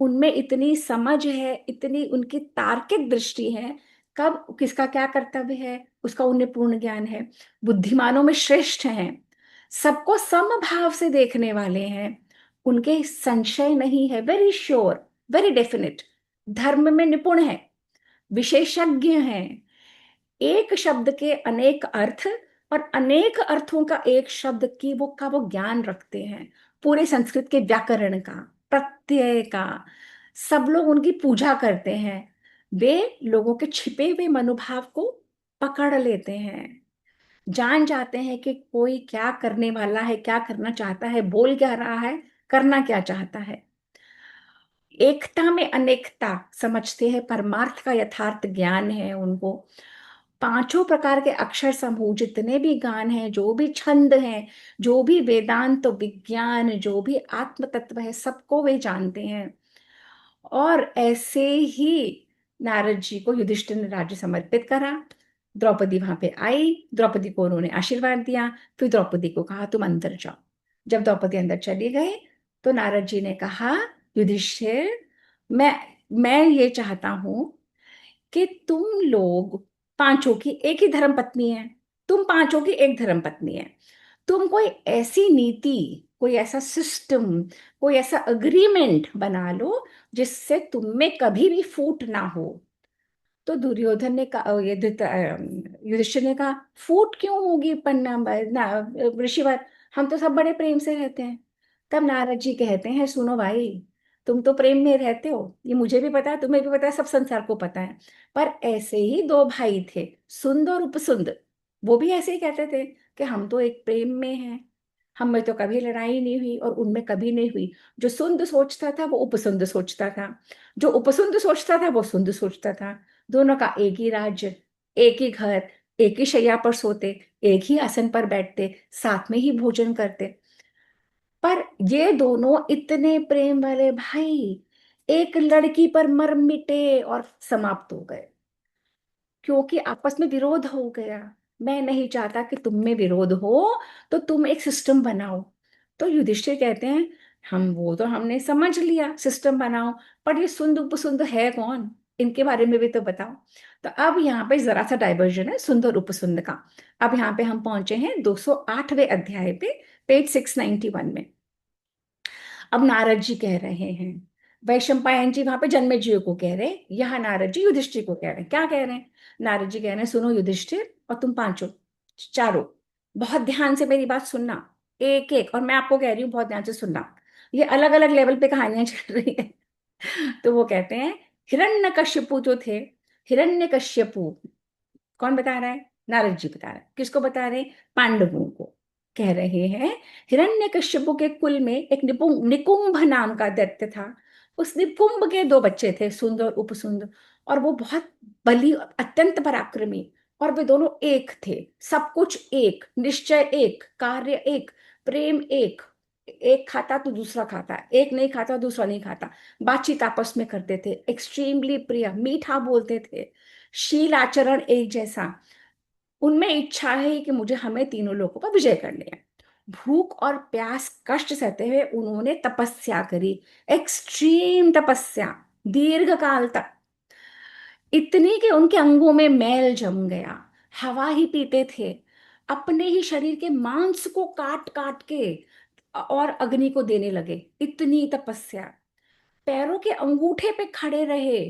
[SPEAKER 1] उनमें इतनी समझ है, इतनी उनकी तार्किक दृष्टि है, कब किसका क्या कर्तव्य है उसका उन्हें पूर्ण ज्ञान है। बुद्धिमानों में श्रेष्ठ हैं, सबको समभाव से देखने वाले हैं, उनके संशय नहीं है, वेरी श्योर, वेरी डेफिनेट। धर्म में निपुण है, विशेषज्ञ हैं, एक शब्द के अनेक अर्थ और अनेक अर्थों का एक शब्द की वो ज्ञान रखते हैं, पूरे संस्कृत के व्याकरण का, प्रत्यय का। सब लोग उनकी पूजा करते हैं। वे लोगों के छिपे हुए मनोभाव को पकड़ लेते हैं, जान जाते हैं कि कोई क्या करने वाला है, क्या करना चाहता है, बोल क्या रहा है, करना क्या चाहता है। एकता में अनेकता समझते हैं, परमार्थ का यथार्थ ज्ञान है उनको। पांचों प्रकार के अक्षर समूह, जितने भी गान हैं, जो भी छंद हैं, जो भी वेदांत विज्ञान, जो भी आत्म तत्व है, सबको वे जानते हैं। और ऐसे ही नारद जी को युधिष्ठिर ने राज्य समर्पित करा। द्रौपदी वहां पे आई, द्रौपदी को उन्होंने आशीर्वाद दिया, फिर द्रौपदी को कहा तुम अंदर जाओ। जब द्रौपदी अंदर चली गई, तो नारद जी ने कहा युधिष्ठिर, मैं मैं ये चाहता हूं कि तुम लोग पांचों की एक ही धर्म पत्नी है, तुम पांचों की एक धर्म पत्नी है, तुम कोई ऐसी नीति, कोई ऐसा सिस्टम, कोई ऐसा अग्रीमेंट बना लो जिससे तुम में कभी भी फूट ना हो। तो दुर्योधन ने कहा, युधिष्ठिर ने कहा फूट क्यों होगी पन्ना ऋषिवर, हम तो सब बड़े प्रेम से रहते हैं। तब नारद जी कहते हैं सुनो भाई, तुम तो प्रेम में रहते हो, ये मुझे भी पता है, तुम्हें भी पता है, सब संसार को पता है। पर ऐसे ही दो भाई थे, सुंद और उपसुंद, वो भी ऐसे ही कहते थे कि हम तो एक प्रेम में हैं, हम में तो कभी लड़ाई नहीं हुई और उनमें कभी नहीं हुई। जो सुंद सोचता था वो उपसुंद सोचता था, जो उपसुंद सोचता था वो सुंद सोचता था। दोनों का एक ही राज्य, एक ही घर, एक ही शैया पर सोते, एक ही आसन पर बैठते, साथ में ही भोजन करते। पर ये दोनों इतने प्रेम वाले भाई एक लड़की पर मर मिटे और समाप्त हो गए, क्योंकि आपस में विरोध हो गया। मैं नहीं चाहता कि तुम में विरोध हो, तो तुम एक सिस्टम बनाओ। तो युधिष्ठिर कहते हैं हम वो तो हमने समझ लिया, सिस्टम बनाओ, पर ये सुंद उपसुंद है कौन? इनके बारे में भी तो बताओ। तो अब यहाँ पे जरा सा डाइवर्जन है सुंदर उपसुंद का। अब यहाँ पे हम पहुंचे हैं 208वें अध्याय पे, पेज 691 में। अब नारद जी कह रहे हैं, वैशंपायन जी वहां पे जन्मेजय को कह रहे हैं, यहाँ नारद जी युधिष्ठिर को कह रहे हैं। क्या कह रहे हैं? नारद जी कह रहे हैं, सुनो युधिष्ठिर और तुम पांचों, चारों, बहुत ध्यान से मेरी बात सुनना, एक एक, और मैं आपको कह रही हूँ बहुत ध्यान से सुनना। ये अलग अलग लेवल पे कहानियां चल रही है। तो वो कहते हैं, हिरण्यकश्यपु जो थे, हिरण्यकश्यपु, कौन बता रहा है? नारद जी बता रहे हैं। किसको बता रहे हैं? पांडवों को। कह रहे हैं, हिरण्यकश्यपु के कुल में एक निकुंभ नाम का दैत्य था। उस निकुंभ के दो बच्चे थे, सुंदर उपसुंद, और वो बहुत बली, अत्यंत पराक्रमी। और वे दोनों एक थे, सब कुछ एक, निश्चय एक, कार्य एक, प्रेम एक। एक खाता तो दूसरा खाता, एक नहीं खाता दूसरा नहीं खाता। बातचीत आपस में करते थे, एक्सट्रीमली प्रिय, मीठा बोलते थे, शील आचरण एक जैसा। उनमें इच्छा है कि मुझे, हमें तीनों लोगों पर विजय करनी है। भूख और प्यास कष्ट सहते हुए उन्होंने तपस्या करी, एक्सट्रीम तपस्या, दीर्घ काल तक, इतनी कि उनके अंगों में मैल जम गया। हवा ही पीते थे, अपने ही शरीर के मांस को काट काट के और अग्नि को देने लगे, इतनी तपस्या। पैरों के अंगूठे पे खड़े रहे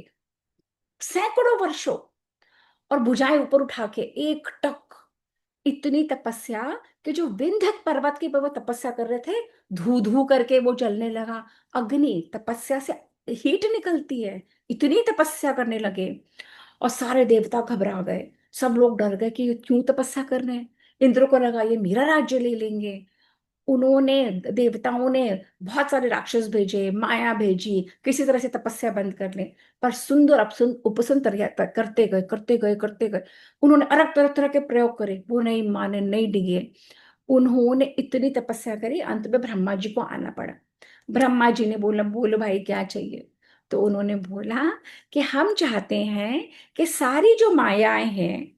[SPEAKER 1] सैकड़ों वर्षों, और भुजाएं ऊपर उठा के एक टक, इतनी तपस्या कि जो विंध्य पर्वत के ऊपर वो तपस्या कर रहे थे, धू धू करके वो जलने लगा। अग्नि, तपस्या से हीट निकलती है, इतनी तपस्या करने लगे। और सारे देवता घबरा गए, सब लोग डर गए कि ये क्यों तपस्या कर रहे हैं। इंद्र को लगा ये मेरा राज्य ले लेंगे। उन्होंने, देवताओं ने बहुत सारे राक्षस भेजे, माया भेजी, किसी तरह से तपस्या बंद कर ले। पर सुंदर अपसुन उपसुन करते गए करते गए करते गए। उन्होंने अलग तरह तरह के प्रयोग करे, वो नहीं माने, नहीं डिगे। उन्होंने इतनी तपस्या करी, अंत में ब्रह्मा जी को आना पड़ा। ब्रह्मा जी ने बोला, बोलो भाई क्या चाहिए? तो उन्होंने बोला कि हम चाहते हैं कि सारी जो मायाएं हैं,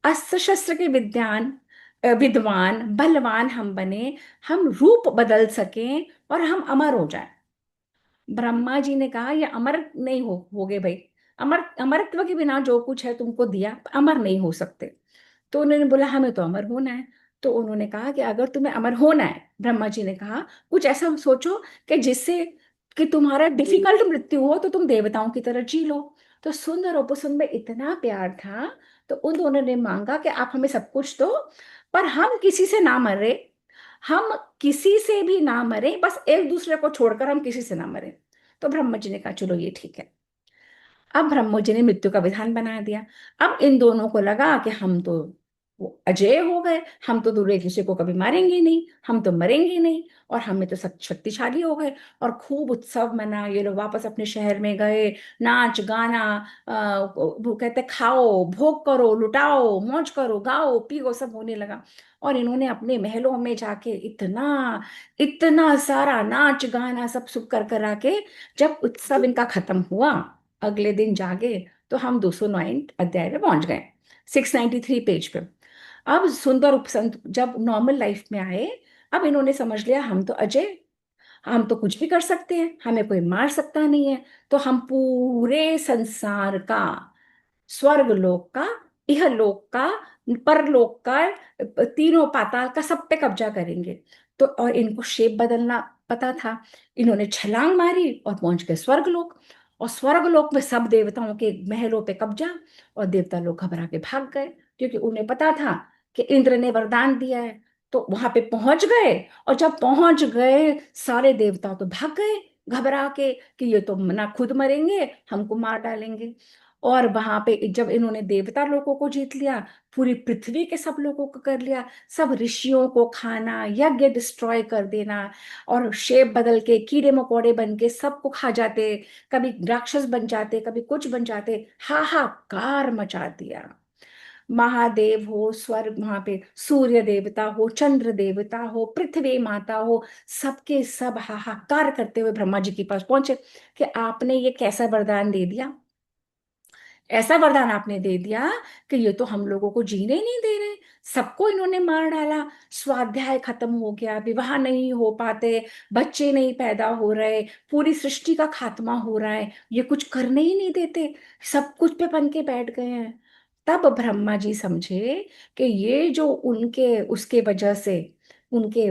[SPEAKER 1] अस्त्र शस्त्र के विद्वान बलवान हम बने, हम रूप बदल सकें और हम अमर हो जाएं। ब्रह्मा जी ने कहा, ये अमर नहीं होगे भाई। अमरत्व के बिना जो कुछ है तुमको दिया, अमर नहीं हो सकते। तो उन्होंने बोला, हमें तो अमर होना है। तो उन्होंने कहा कि अगर तुम्हें अमर होना है, ब्रह्मा जी ने कहा, कुछ ऐसा सोचो कि जिससे कि तुम्हारा डिफिकल्ट मृत्यु हो तो तुम देवताओं की तरह जी लो। तो सुंदर और उपसुंद में इतना प्यार था, तो उन दोनों ने मांगा कि आप हमें सब कुछ दो, पर हम किसी से ना मरे, हम किसी से भी ना मरे, बस एक दूसरे को छोड़कर हम किसी से ना मरे। तो ब्रह्मा जी ने कहा, चलो ये ठीक है। अब ब्रह्मा जी ने मृत्यु का विधान बना दिया। अब इन दोनों को लगा कि हम तो वो अजय हो गए, हम तो दूसरे किसी को कभी मारेंगे नहीं, हम तो मरेंगे नहीं, और हमें तो शक्तिशाली हो गए। और खूब उत्सव मना, ये लोग वापस अपने शहर में गए, नाच गाना, वो कहते खाओ भोग करो, लुटाओ मौज करो, गाओ पियो, सब होने लगा। और इन्होंने अपने महलों में जाके इतना इतना सारा नाच गाना सब सुख कर कर आके, जब उत्सव इनका खत्म हुआ, अगले दिन जागे तो हम 209 अध्याय में पहुंच गए, 693 पेज पे। अब सुंदर उपसंत जब नॉर्मल लाइफ में आए, अब इन्होंने समझ लिया हम तो अजय, हम तो कुछ भी कर सकते हैं, हमें कोई मार सकता नहीं है। तो हम पूरे संसार का, स्वर्ग लोक का, इहलोक का, परलोक का, तीनों पाताल का, सब पे कब्जा करेंगे। तो और इनको शेप बदलना पता था, इन्होंने छलांग मारी और पहुंच गए स्वर्गलोक। और स्वर्गलोक में सब देवताओं के महलों पे कब्जा, और देवता लोग घबरा के भाग गए, क्योंकि उन्हें पता था कि इंद्र ने वरदान दिया है। तो वहां पे पहुंच गए, और जब पहुंच गए सारे देवता तो भाग गए घबरा के कि ये तो ना खुद मरेंगे, हमको मार डालेंगे। और वहां पे जब इन्होंने देवता लोगों को जीत लिया, पूरी पृथ्वी के सब लोगों को कर लिया, सब ऋषियों को खाना, यज्ञ डिस्ट्रॉय कर देना, और शेप बदल के कीड़े मकोड़े बन के सबको खा जाते, कभी राक्षस बन जाते, कभी कुछ बन जाते, हाहाकार मचा दिया। महादेव हो, स्वर्ग वहां पे सूर्य देवता हो, चंद्र देवता हो, पृथ्वी माता हो, सबके सब हाहाकार करते हुए ब्रह्मा जी के पास पहुंचे कि आपने ये कैसा वरदान दे दिया, ऐसा वरदान आपने दे दिया कि ये तो हम लोगों को जीने ही नहीं दे रहे, सबको इन्होंने मार डाला, स्वाध्याय खत्म हो गया, विवाह नहीं हो पाते, बच्चे नहीं पैदा हो रहे, पूरी सृष्टि का खात्मा हो रहा है, ये कुछ करने ही नहीं देते, सब कुछ पे बन के बैठ गए हैं। तब ब्रह्मा जी समझे कि ये जो उनके उसके वजह से, उनके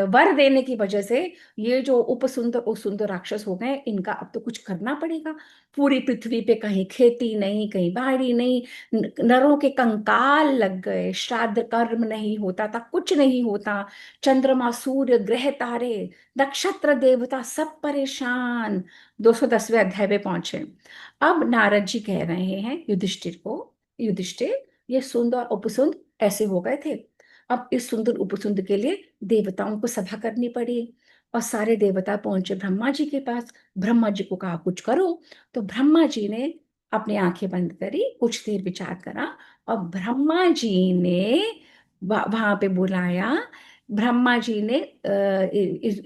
[SPEAKER 1] वर देने की वजह से ये जो उपसुंदर उपसुंदर राक्षस हो गए, इनका अब तो कुछ करना पड़ेगा। पूरी पृथ्वी पे कहीं खेती नहीं, कहीं बाड़ी नहीं, नरों के कंकाल लग गए, श्राद्ध कर्म नहीं होता था, कुछ नहीं होता, चंद्रमा सूर्य ग्रह तारे नक्षत्र देवता सब परेशान। 210वें अध्याय पे पहुंचे। अब नारद जी कह रहे हैं युधिष्ठिर को, युधिष्ठिर ये सुंद और उपसुंद ऐसे हो गए थे, अब इस सुंदर उपसुंद के लिए देवताओं को सभा करनी पड़ी। और सारे देवता पहुंचे ब्रह्मा जी के पास, ब्रह्मा जी को कहा कुछ करो। तो ब्रह्मा जी ने अपनी आंखें बंद करी, कुछ देर विचार करा, और ब्रह्मा जी ने वहां पे बुलाया, ब्रह्मा जी ने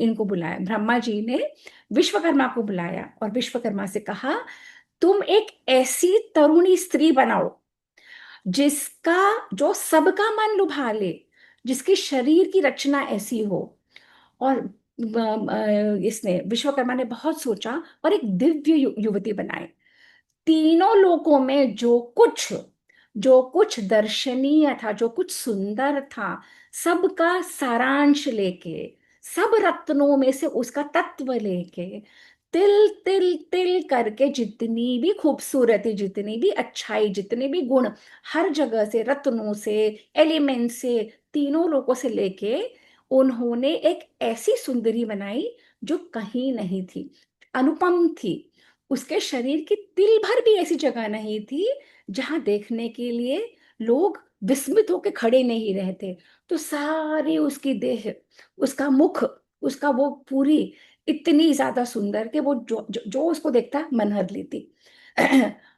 [SPEAKER 1] इनको बुलाया, ब्रह्मा जी ने विश्वकर्मा को बुलाया और विश्वकर्मा से कहा तुम एक ऐसी तरुणी स्त्री बनाओ जिसका, जो सबका मन लुभा ले, जिसकी शरीर की रचना ऐसी हो। और इसने विश्वकर्मा ने बहुत सोचा और एक दिव्य युवती बनाई। तीनों लोकों में जो कुछ दर्शनीय था, जो कुछ सुंदर था, सबका सारांश लेके, सब रत्नों में से उसका तत्व लेके, तिल तिल तिल करके जितनी भी खूबसूरती, जितनी भी अच्छाई, जितने भी गुण, हर जगह से, रत्नों से, एलिमेंट से, तीनों लोगों से लेके उन्होंने एक ऐसी सुंदरी बनाई जो कहीं नहीं थी, अनुपम थी। उसके शरीर की तिल भर भी ऐसी जगह नहीं थी जहां देखने के लिए लोग विस्मित होकर खड़े नहीं रहते। तो सारी उसकी देह, उसका मुख, उसका वो पूरी इतनी ज्यादा सुंदर कि वो जो उसको देखता मन हर लेती।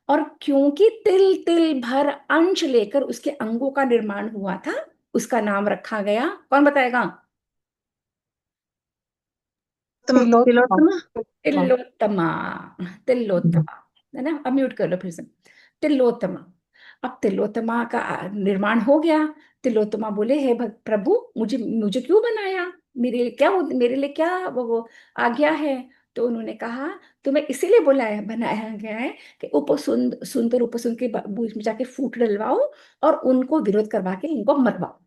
[SPEAKER 1] और क्योंकि तिल तिल भर अंश लेकर उसके अंगों का निर्माण हुआ था, उसका नाम रखा गया, कौन बताएगा?
[SPEAKER 2] तिलोत्तमा।
[SPEAKER 4] तिलोत्तमा।
[SPEAKER 1] तिलोत्तमा। तिलोत्तमा, है ना? अब म्यूट कर लो फिर से। तिलोत्तमा। अब तिलोत्तमा का निर्माण हो गया। तिलोत्तमा बोले हे प्रभु, मुझे मुझे क्यों बनाया, मेरे लिए क्या वो आज्ञा है? तो उन्होंने कहा तुम्हें इसीलिए बुलाया बनाया गया है कि सुंदर उपसुंद के बीच में जाके फूट डलवाओ और उनको विरोध करवा के इनको मरवाओ।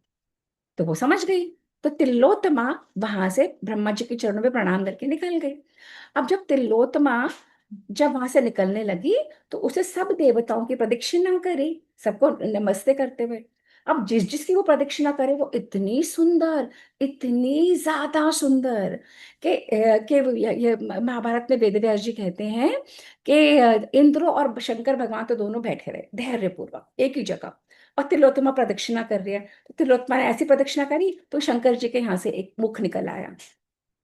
[SPEAKER 1] तो वो समझ गई। तो तिलोत्तमा वहां से ब्रह्मा जी के चरणों में प्रणाम करके निकल गई। अब जब तिलोत्तमा जब वहां से निकलने लगी, तो उसे सब देवताओं की प्रदक्षिणा करी, सबको नमस्ते करते हुए। अब जिस जिसकी वो प्रदक्षिणा करे वो इतनी सुंदर, इतनी ज्यादा सुंदर कि ये महाभारत में वेद व्यास जी कहते हैं कि इंद्र और शंकर भगवान तो दोनों बैठे रहे धैर्य पूर्वक एक ही जगह, और तिलोत्तमा प्रदक्षिणा कर रही है। तो तिलोत्तमा ने ऐसी प्रदक्षिणा करी तो शंकर जी के यहाँ से एक मुख निकल आया।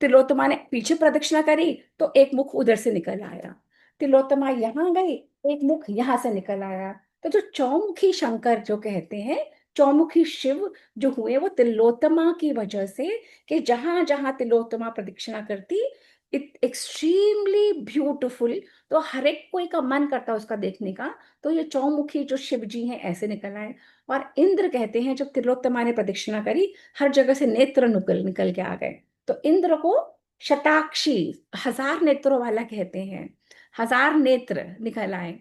[SPEAKER 1] तिलोत्तमा ने पीछे प्रदक्षिणा करी तो एक मुख उधर से निकल आया। तिलोत्तमा यहाँ गई, एक मुख यहाँ से निकल आया। तो जो चौमुखी शंकर जो कहते हैं, चौमुखी शिव जो हुए, वो तिलोत्तमा की वजह से, कि जहां जहां तिलोत्तमा प्रदक्षिणा करती, एक्सट्रीमली ब्यूटिफुल, तो हर एक कोई का मन करता उसका देखने का। तो ये चौमुखी जो शिव जी हैं ऐसे निकल आए। और इंद्र कहते हैं जब तिलोत्तमा ने प्रदक्षिणा करी, हर जगह से नेत्र निकल निकल के आ गए। तो इंद्र को शताक्षी, हजार नेत्रों वाला कहते हैं, हजार नेत्र निकल आए।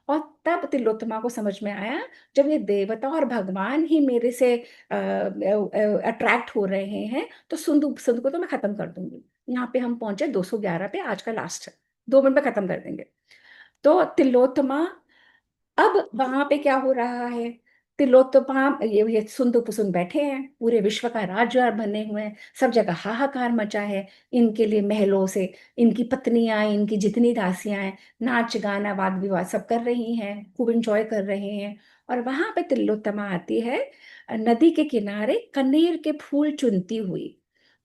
[SPEAKER 1] और तब तिलोत्तमा को समझ में आया, जब ये देवता और भगवान ही मेरे से अट्रैक्ट हो रहे हैं, तो सुंद सुंद को तो मैं खत्म कर दूंगी। यहाँ पे हम पहुंचे 211 पे, आज का लास्ट है, 2 मिनट में खत्म कर देंगे। तो तिलोत्तमा, अब वहां पे क्या हो रहा है? तिलोत्तमा, ये सुंद उपसुंद बैठे हैं, पूरे विश्व का राजद्वार बने हुए हैं, सब जगह हाहाकार मचा है। इनके लिए महलों से इनकी पत्नियां, इनकी जितनी दासियां हैं, नाच गाना वाद विवाद सब कर रही हैं, खूब एंजॉय कर रहे हैं। और वहां पे तिलोत्तमा आती है, नदी के किनारे कनेर के फूल चुनती हुई,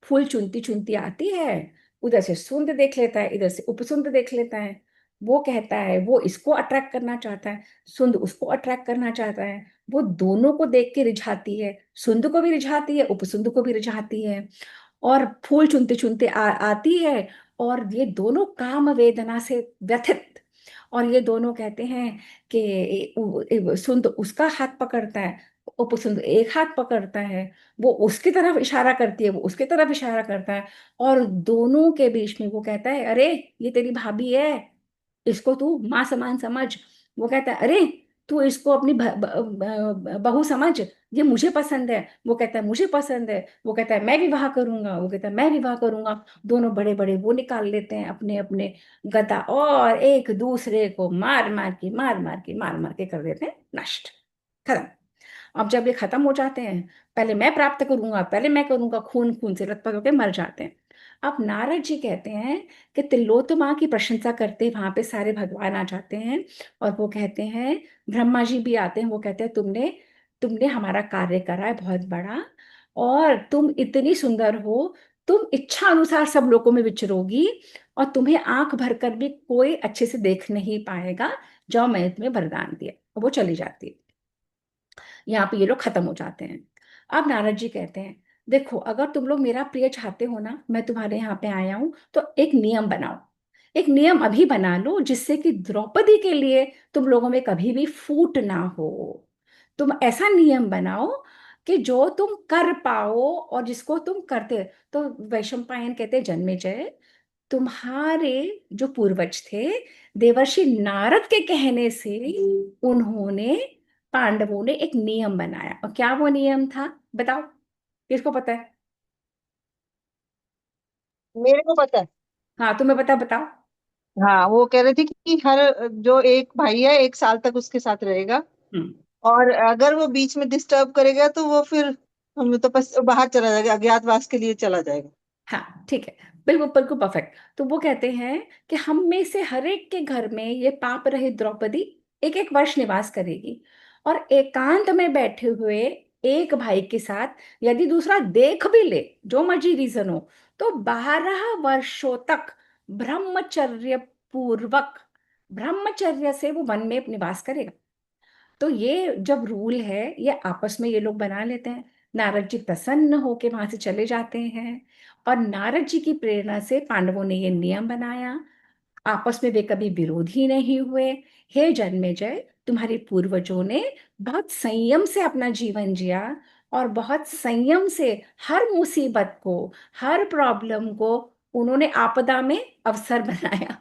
[SPEAKER 1] फूल चुनती चुनती आती है। उधर से सुंद देख लेता है, इधर से उपसुंद देख लेता है। वो कहता है वो इसको अट्रैक्ट करना चाहता है, सुंद उसको अट्रैक्ट करना चाहता है। वो दोनों को देख के रिझाती है, सुंद को भी रिझाती है, उपसुंद को भी रिझाती है। और फूल चुनते चुनते आती है, और ये दोनों काम वेदना से व्यथित और ये दोनों कहते हैं कि सुंद उसका हाथ पकड़ता है, उपसुंद एक हाथ पकड़ता है, वो उसकी तरफ इशारा करती है, वो उसकी तरफ इशारा करता है, और दोनों के बीच में वो कहता है, अरे ये तेरी भाभी है, इसको तू माँ समान समझ। वो कहता है, अरे तू इसको अपनी बहू समझ, ये मुझे पसंद है। वो कहता है मुझे पसंद है। वो कहता है मैं विवाह करूंगा। वो कहता है मैं विवाह करूंगा। दोनों बड़े बड़े वो निकाल लेते हैं अपने अपने गदा, और एक दूसरे को मार मार के कर देते हैं नष्ट, खत्म। अब जब ये खत्म हो जाते हैं, पहले मैं प्राप्त करूंगा, पहले मैं करूंगा, खून खून से लथपथ होकर मर जाते हैं। अब नारद जी कहते हैं कि तिलोत्तमा की प्रशंसा करते वहां पे सारे भगवान आ जाते हैं, और वो कहते हैं, ब्रह्मा जी भी आते हैं, वो कहते हैं तुमने तुमने हमारा कार्य करा है बहुत बड़ा, और तुम इतनी सुंदर हो, तुम इच्छा अनुसार सब लोगों में विचरोगी, और तुम्हें आंख भरकर भी कोई अच्छे से देख नहीं पाएगा, जाओ मैंने तुम्हें वरदान दिया। और वो चली जाती है। यहाँ पे ये लोग खत्म हो जाते हैं। अब नारद जी कहते हैं, देखो अगर तुम लोग मेरा प्रिय चाहते हो ना, मैं तुम्हारे यहाँ पे आया हूं, तो एक नियम बनाओ। एक नियम अभी बना लो, जिससे कि द्रौपदी के लिए तुम लोगों में कभी भी फूट ना हो। तुम ऐसा नियम बनाओ कि जो तुम कर पाओ, और जिसको तुम करते। तो वैशंपायन कहते हैं, जन्मेजय, तुम्हारे जो पूर्वज थे, देवर्षि नारद के कहने से उन्होंने, पांडवों ने एक नियम बनाया। और क्या वो नियम था, बताओ, किसको पता है?
[SPEAKER 2] मेरे को पता है।
[SPEAKER 1] हाँ तुम्हें पता, बताओ।
[SPEAKER 2] हाँ, वो कह रहे थे कि हर जो एक भाई है 1 साल तक उसके साथ रहेगा,
[SPEAKER 1] हम्म।
[SPEAKER 2] और अगर वो बीच में डिस्टर्ब करेगा तो वो फिर हम तो बस बाहर चला जाएगा, अज्ञातवास के लिए चला जाएगा।
[SPEAKER 1] हाँ ठीक है, बिल्कुल बिल्कुल परफेक्ट। तो वो कहते हैं कि हम में से हर एक के घर में ये पाप रहित द्रौपदी एक एक वर्ष निवास करेगी, और एकांत में बैठे हुए एक भाई के साथ यदि दूसरा देख भी ले, जो मर्जी रीजन हो, तो 12 वर्षों तक ब्रह्मचर्य पूर्वक, ब्रह्मचर्य से वो वन में निवास करेगा। तो ये जब रूल है, ये आपस में ये लोग बना लेते हैं। नारद जी प्रसन्न होके वहां से चले जाते हैं, और नारद जी की प्रेरणा से पांडवों ने ये नियम बनाया। आपस में वे कभी विरोधी नहीं हुए। हे जन्मेजय, तुम्हारे पूर्वजों ने बहुत संयम से अपना जीवन जिया, और बहुत संयम से हर मुसीबत को, हर प्रॉब्लम को उन्होंने आपदा में अवसर बनाया।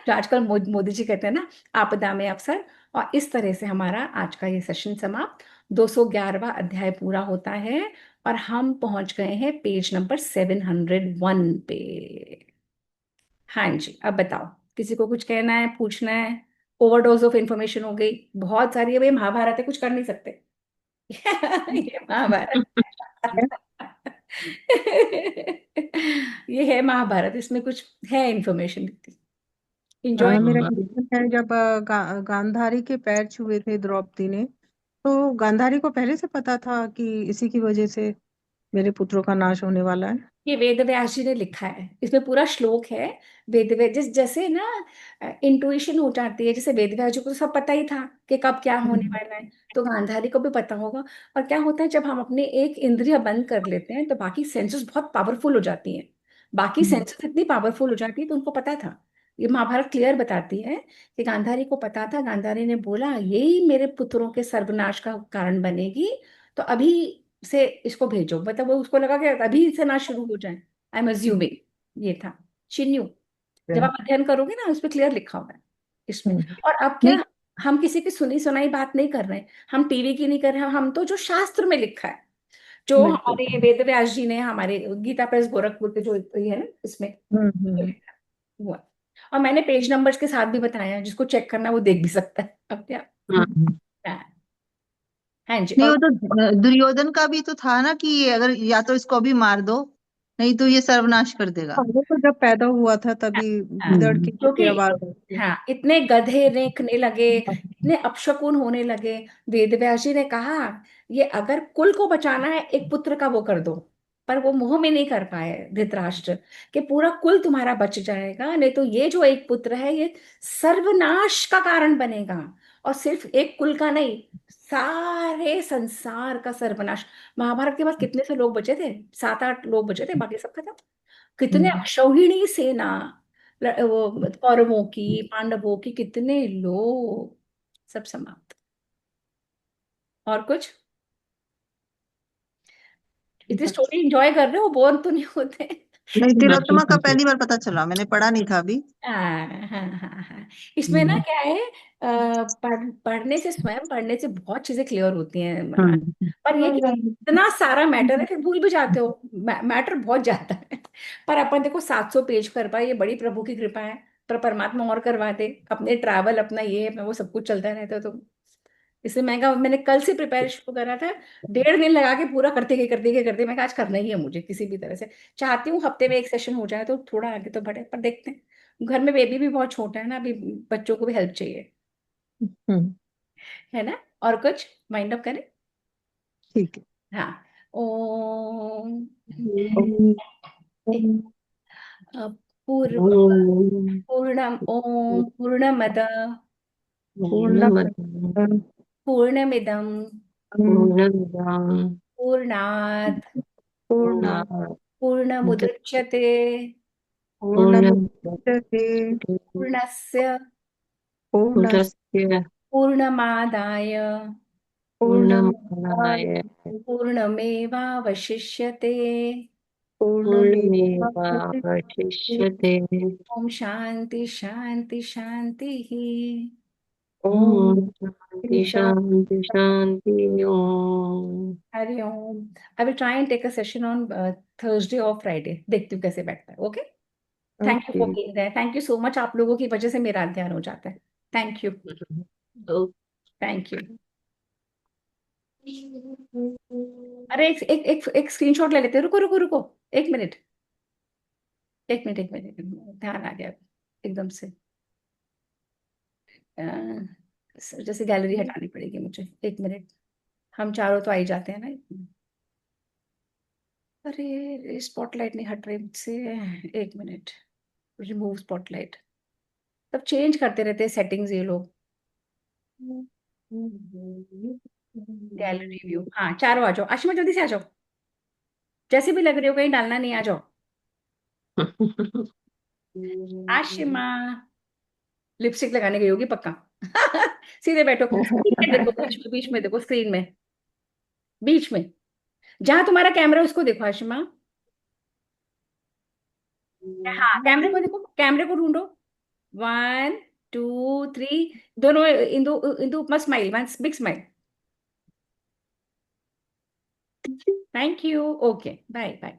[SPEAKER 1] जो आजकल मोदी जी कहते हैं ना, आपदा में अवसर। और इस तरह से हमारा आज का ये सेशन समाप्त, 211वां अध्याय पूरा होता है, और हम पहुंच गए हैं पेज नंबर 701 पे। हाँ जी, अब बताओ, किसी को कुछ कहना है, पूछना है? ओवरडोज ऑफ इंफॉर्मेशन हो गई बहुत सारी। अब ये महाभारत है, कुछ कर नहीं सकते। ये महाभारत ये है महाभारत, इसमें कुछ है इंफॉर्मेशन। इंजॉय।
[SPEAKER 2] मेरा क्वेश्चन है, जब गांधारी के पैर छुए थे द्रौपदी ने, तो गांधारी को पहले से पता था कि इसी की वजह से मेरे पुत्रों का नाश होने वाला है?
[SPEAKER 1] ये वेद व्यास जी ने लिखा है, इसमें पूरा श्लोक है। वेद व्यास जैसे ना इंट्यूशन हो जाती है, जैसे वेद व्यास जी को तो सब पता ही था कि कब क्या होने
[SPEAKER 2] हम्म।
[SPEAKER 1] वाला है, तो गांधारी को भी पता होगा। और क्या होता है, जब हम अपने एक इंद्रिय बंद कर लेते हैं, तो बाकी सेंसेस बहुत पावरफुल हो जाती हैं। बाकी
[SPEAKER 2] हम्म।
[SPEAKER 1] सेंसेस इतनी पावरफुल हो जाती है, तो उनको पता था। ये महाभारत क्लियर बताती है कि गांधारी को पता था। गांधारी ने बोला, यही मेरे पुत्रों के सर्वनाश का कारण बनेगी, तो अभी से इसको भेजो। मतलब वो, उसको लगा कि अभी से ना शुरू हो जाए। I am
[SPEAKER 2] hmm.
[SPEAKER 1] अज्यूमिंग ये था। चिन्यू, जब आप अध्ययन करोगे ना, उस पर क्लियर लिखा हुआ है इसमें।
[SPEAKER 2] हम्म।
[SPEAKER 1] और अब
[SPEAKER 2] नहीं।
[SPEAKER 1] क्या, हम किसी की सुनी सुनाई बात नहीं कर रहे हैं, हम टीवी की नहीं कर रहे हैं, हम तो जो शास्त्र में लिखा है, जो
[SPEAKER 2] बिल्कुल।
[SPEAKER 1] हमारे वेद व्यास जी ने, हमारे गीता प्रेस गोरखपुर के जो ये है ना, इसमें
[SPEAKER 2] हम्म।
[SPEAKER 1] जो
[SPEAKER 2] हम्म।
[SPEAKER 1] लिखा है, वो है। और मैंने पेज नंबर्स के साथ भी बताया है, जिसको चेक करना वो देख भी सकता है अब क्या।
[SPEAKER 2] हम्म।
[SPEAKER 1] हाँ हाँ जी।
[SPEAKER 2] नहीं,
[SPEAKER 1] और
[SPEAKER 2] वो तो दुर्योधन का भी तो था ना कि अगर या तो इसको अभी मार दो, नहीं तो ये सर्वनाश कर देगा। वो तो जब पैदा हुआ था
[SPEAKER 1] हाँ
[SPEAKER 2] तभी
[SPEAKER 1] हाँ,
[SPEAKER 2] गिदड़ की
[SPEAKER 1] क्योंकि
[SPEAKER 2] जैसी आवाज आई थी।
[SPEAKER 1] हाँ, इतने गधे रेखने लगे, इतने अपशकुन होने लगे। वेद व्यास जी ने कहा, ये अगर कुल को बचाना है, एक पुत्र का वो कर दो। पर वो मुंह में नहीं कर पाए धृतराष्ट्र, कि पूरा कुल तुम्हारा बच जाएगा, नहीं तो ये जो एक पुत्र है, ये सर्वनाश का कारण बनेगा। और सिर्फ एक कुल का नहीं, सारे संसार का सर्वनाश। महाभारत के बाद कितने से लोग बचे थे? 7-8 लोग बचे थे, बाकी सब खत्म। कितने
[SPEAKER 2] हम्म।
[SPEAKER 1] अक्षौहिणी सेना, वो कौरवों की, पांडवों की, कितने लोग, सब समाप्त। और कुछ? इतनी
[SPEAKER 2] बस।
[SPEAKER 1] स्टोरी एंजॉय कर रहे हो, बोर तो नहीं होते?
[SPEAKER 2] नहीं, तिलोत्तमा का पहली बार पता चला, मैंने पढ़ा नहीं था अभी।
[SPEAKER 1] हाँ हाँ हाँ हाँ। इसमें ना
[SPEAKER 2] हम्म।
[SPEAKER 1] क्या है, पढ़ने से, स्वयं पढ़ने से बहुत चीजें क्लियर होती हैं।
[SPEAKER 2] हम्म।
[SPEAKER 1] पर ये कि इतना सारा मैटर है, फिर भूल भी जाते हो। मैटर बहुत ज्यादा है। पर अपन देखो 700 पेज कर पाए, ये बड़ी प्रभु की कृपा है। पर परमात्मा और करवा दे, अपने ट्रैवल, अपना ये अपना वो सब कुछ चलता रहता, तो इससे मैंने कल से प्रिपेयर शुरू करा था। 1.5 दिन लगा के पूरा करते मैं कहा आज करना ही है मुझे किसी भी तरह से। चाहती हूँ हफ्ते में एक सेशन हो जाए तो थोड़ा आगे तो बढ़े, पर देखते हैं। घर में बेबी भी बहुत छोटा है ना अभी, बच्चों को भी हेल्प चाहिए,
[SPEAKER 2] हम्म।
[SPEAKER 1] है ना? और कुछ माइंड अप करें?
[SPEAKER 2] ठीक है।
[SPEAKER 1] हाँ। ओम।
[SPEAKER 2] ओम।
[SPEAKER 1] एक, अ, पूर्व पूर्णम ओम पूर्णमद
[SPEAKER 2] पूर्णमद
[SPEAKER 1] पूर्णमिदम
[SPEAKER 3] पूर्णमिदं
[SPEAKER 1] पूर्णात्
[SPEAKER 2] पूर्णात्
[SPEAKER 1] पूर्णमुदच्यते
[SPEAKER 2] पूर्णमुदच्यते
[SPEAKER 1] पूर्णस्य
[SPEAKER 2] पूर्णस्य
[SPEAKER 3] पूर्णस्य
[SPEAKER 1] पूर्णमादाय
[SPEAKER 2] पूर्णमादाय
[SPEAKER 3] पूर्णमादाय
[SPEAKER 1] पूर्णमेवावशिष्यते।
[SPEAKER 2] पूर्णमेवावशिष्यते।
[SPEAKER 3] पूर्णमेवावशिष्यते।
[SPEAKER 1] ओम शांति शांति शांति ही।
[SPEAKER 2] ओम
[SPEAKER 3] ओम शांति शांति शांति ओम।
[SPEAKER 1] हरि ओम। I will try and take a session on Thursday और फ्राइडे, देखती हूँ कैसे बैठता है। Okay. Thank you
[SPEAKER 2] okay.
[SPEAKER 1] For being there, thank you so much, आप लोगों की वजह से मेरा ध्यान हो जाता है। Thank you. Thank you. अरे एक स्क्रीनशॉट ले लेते हैं, रुको रुको रुको, एक मिनट, एक मिनट, ध्यान आ गया एकदम से। अ, जैसे गैलरी हटानी पड़ेगी मुझे, एक मिनट। हम चारों तो आ ही जाते हैं ना। अरे स्पॉटलाइट नहीं हट रही मुझसे, एक मिनट। Remove spotlight. तब चेंज करते रहते हैं सेटिंग्स ये लोग। गैलरी व्यू, हाँ चारों आ जाओ, आशिमा जल्दी से आ जाओ। जैसे भी लग रही हो, कहीं डालना नहीं, आ जाओ। आशिमा लिपस्टिक लगाने गई होगी पक्का। सीधे बैठो, स्क्रीन में देखो, बीच में देखो, स्क्रीन में, बीच में, जहां तुम्हारा कैमरा है, उसको देखो आशिमा। हाँ कैमरे को देखो, कैमरे को ढूंढो। 1 2 3। दोनों, इंदु इंदु मस्त smile, one big smile. Thank you, okay, bye bye.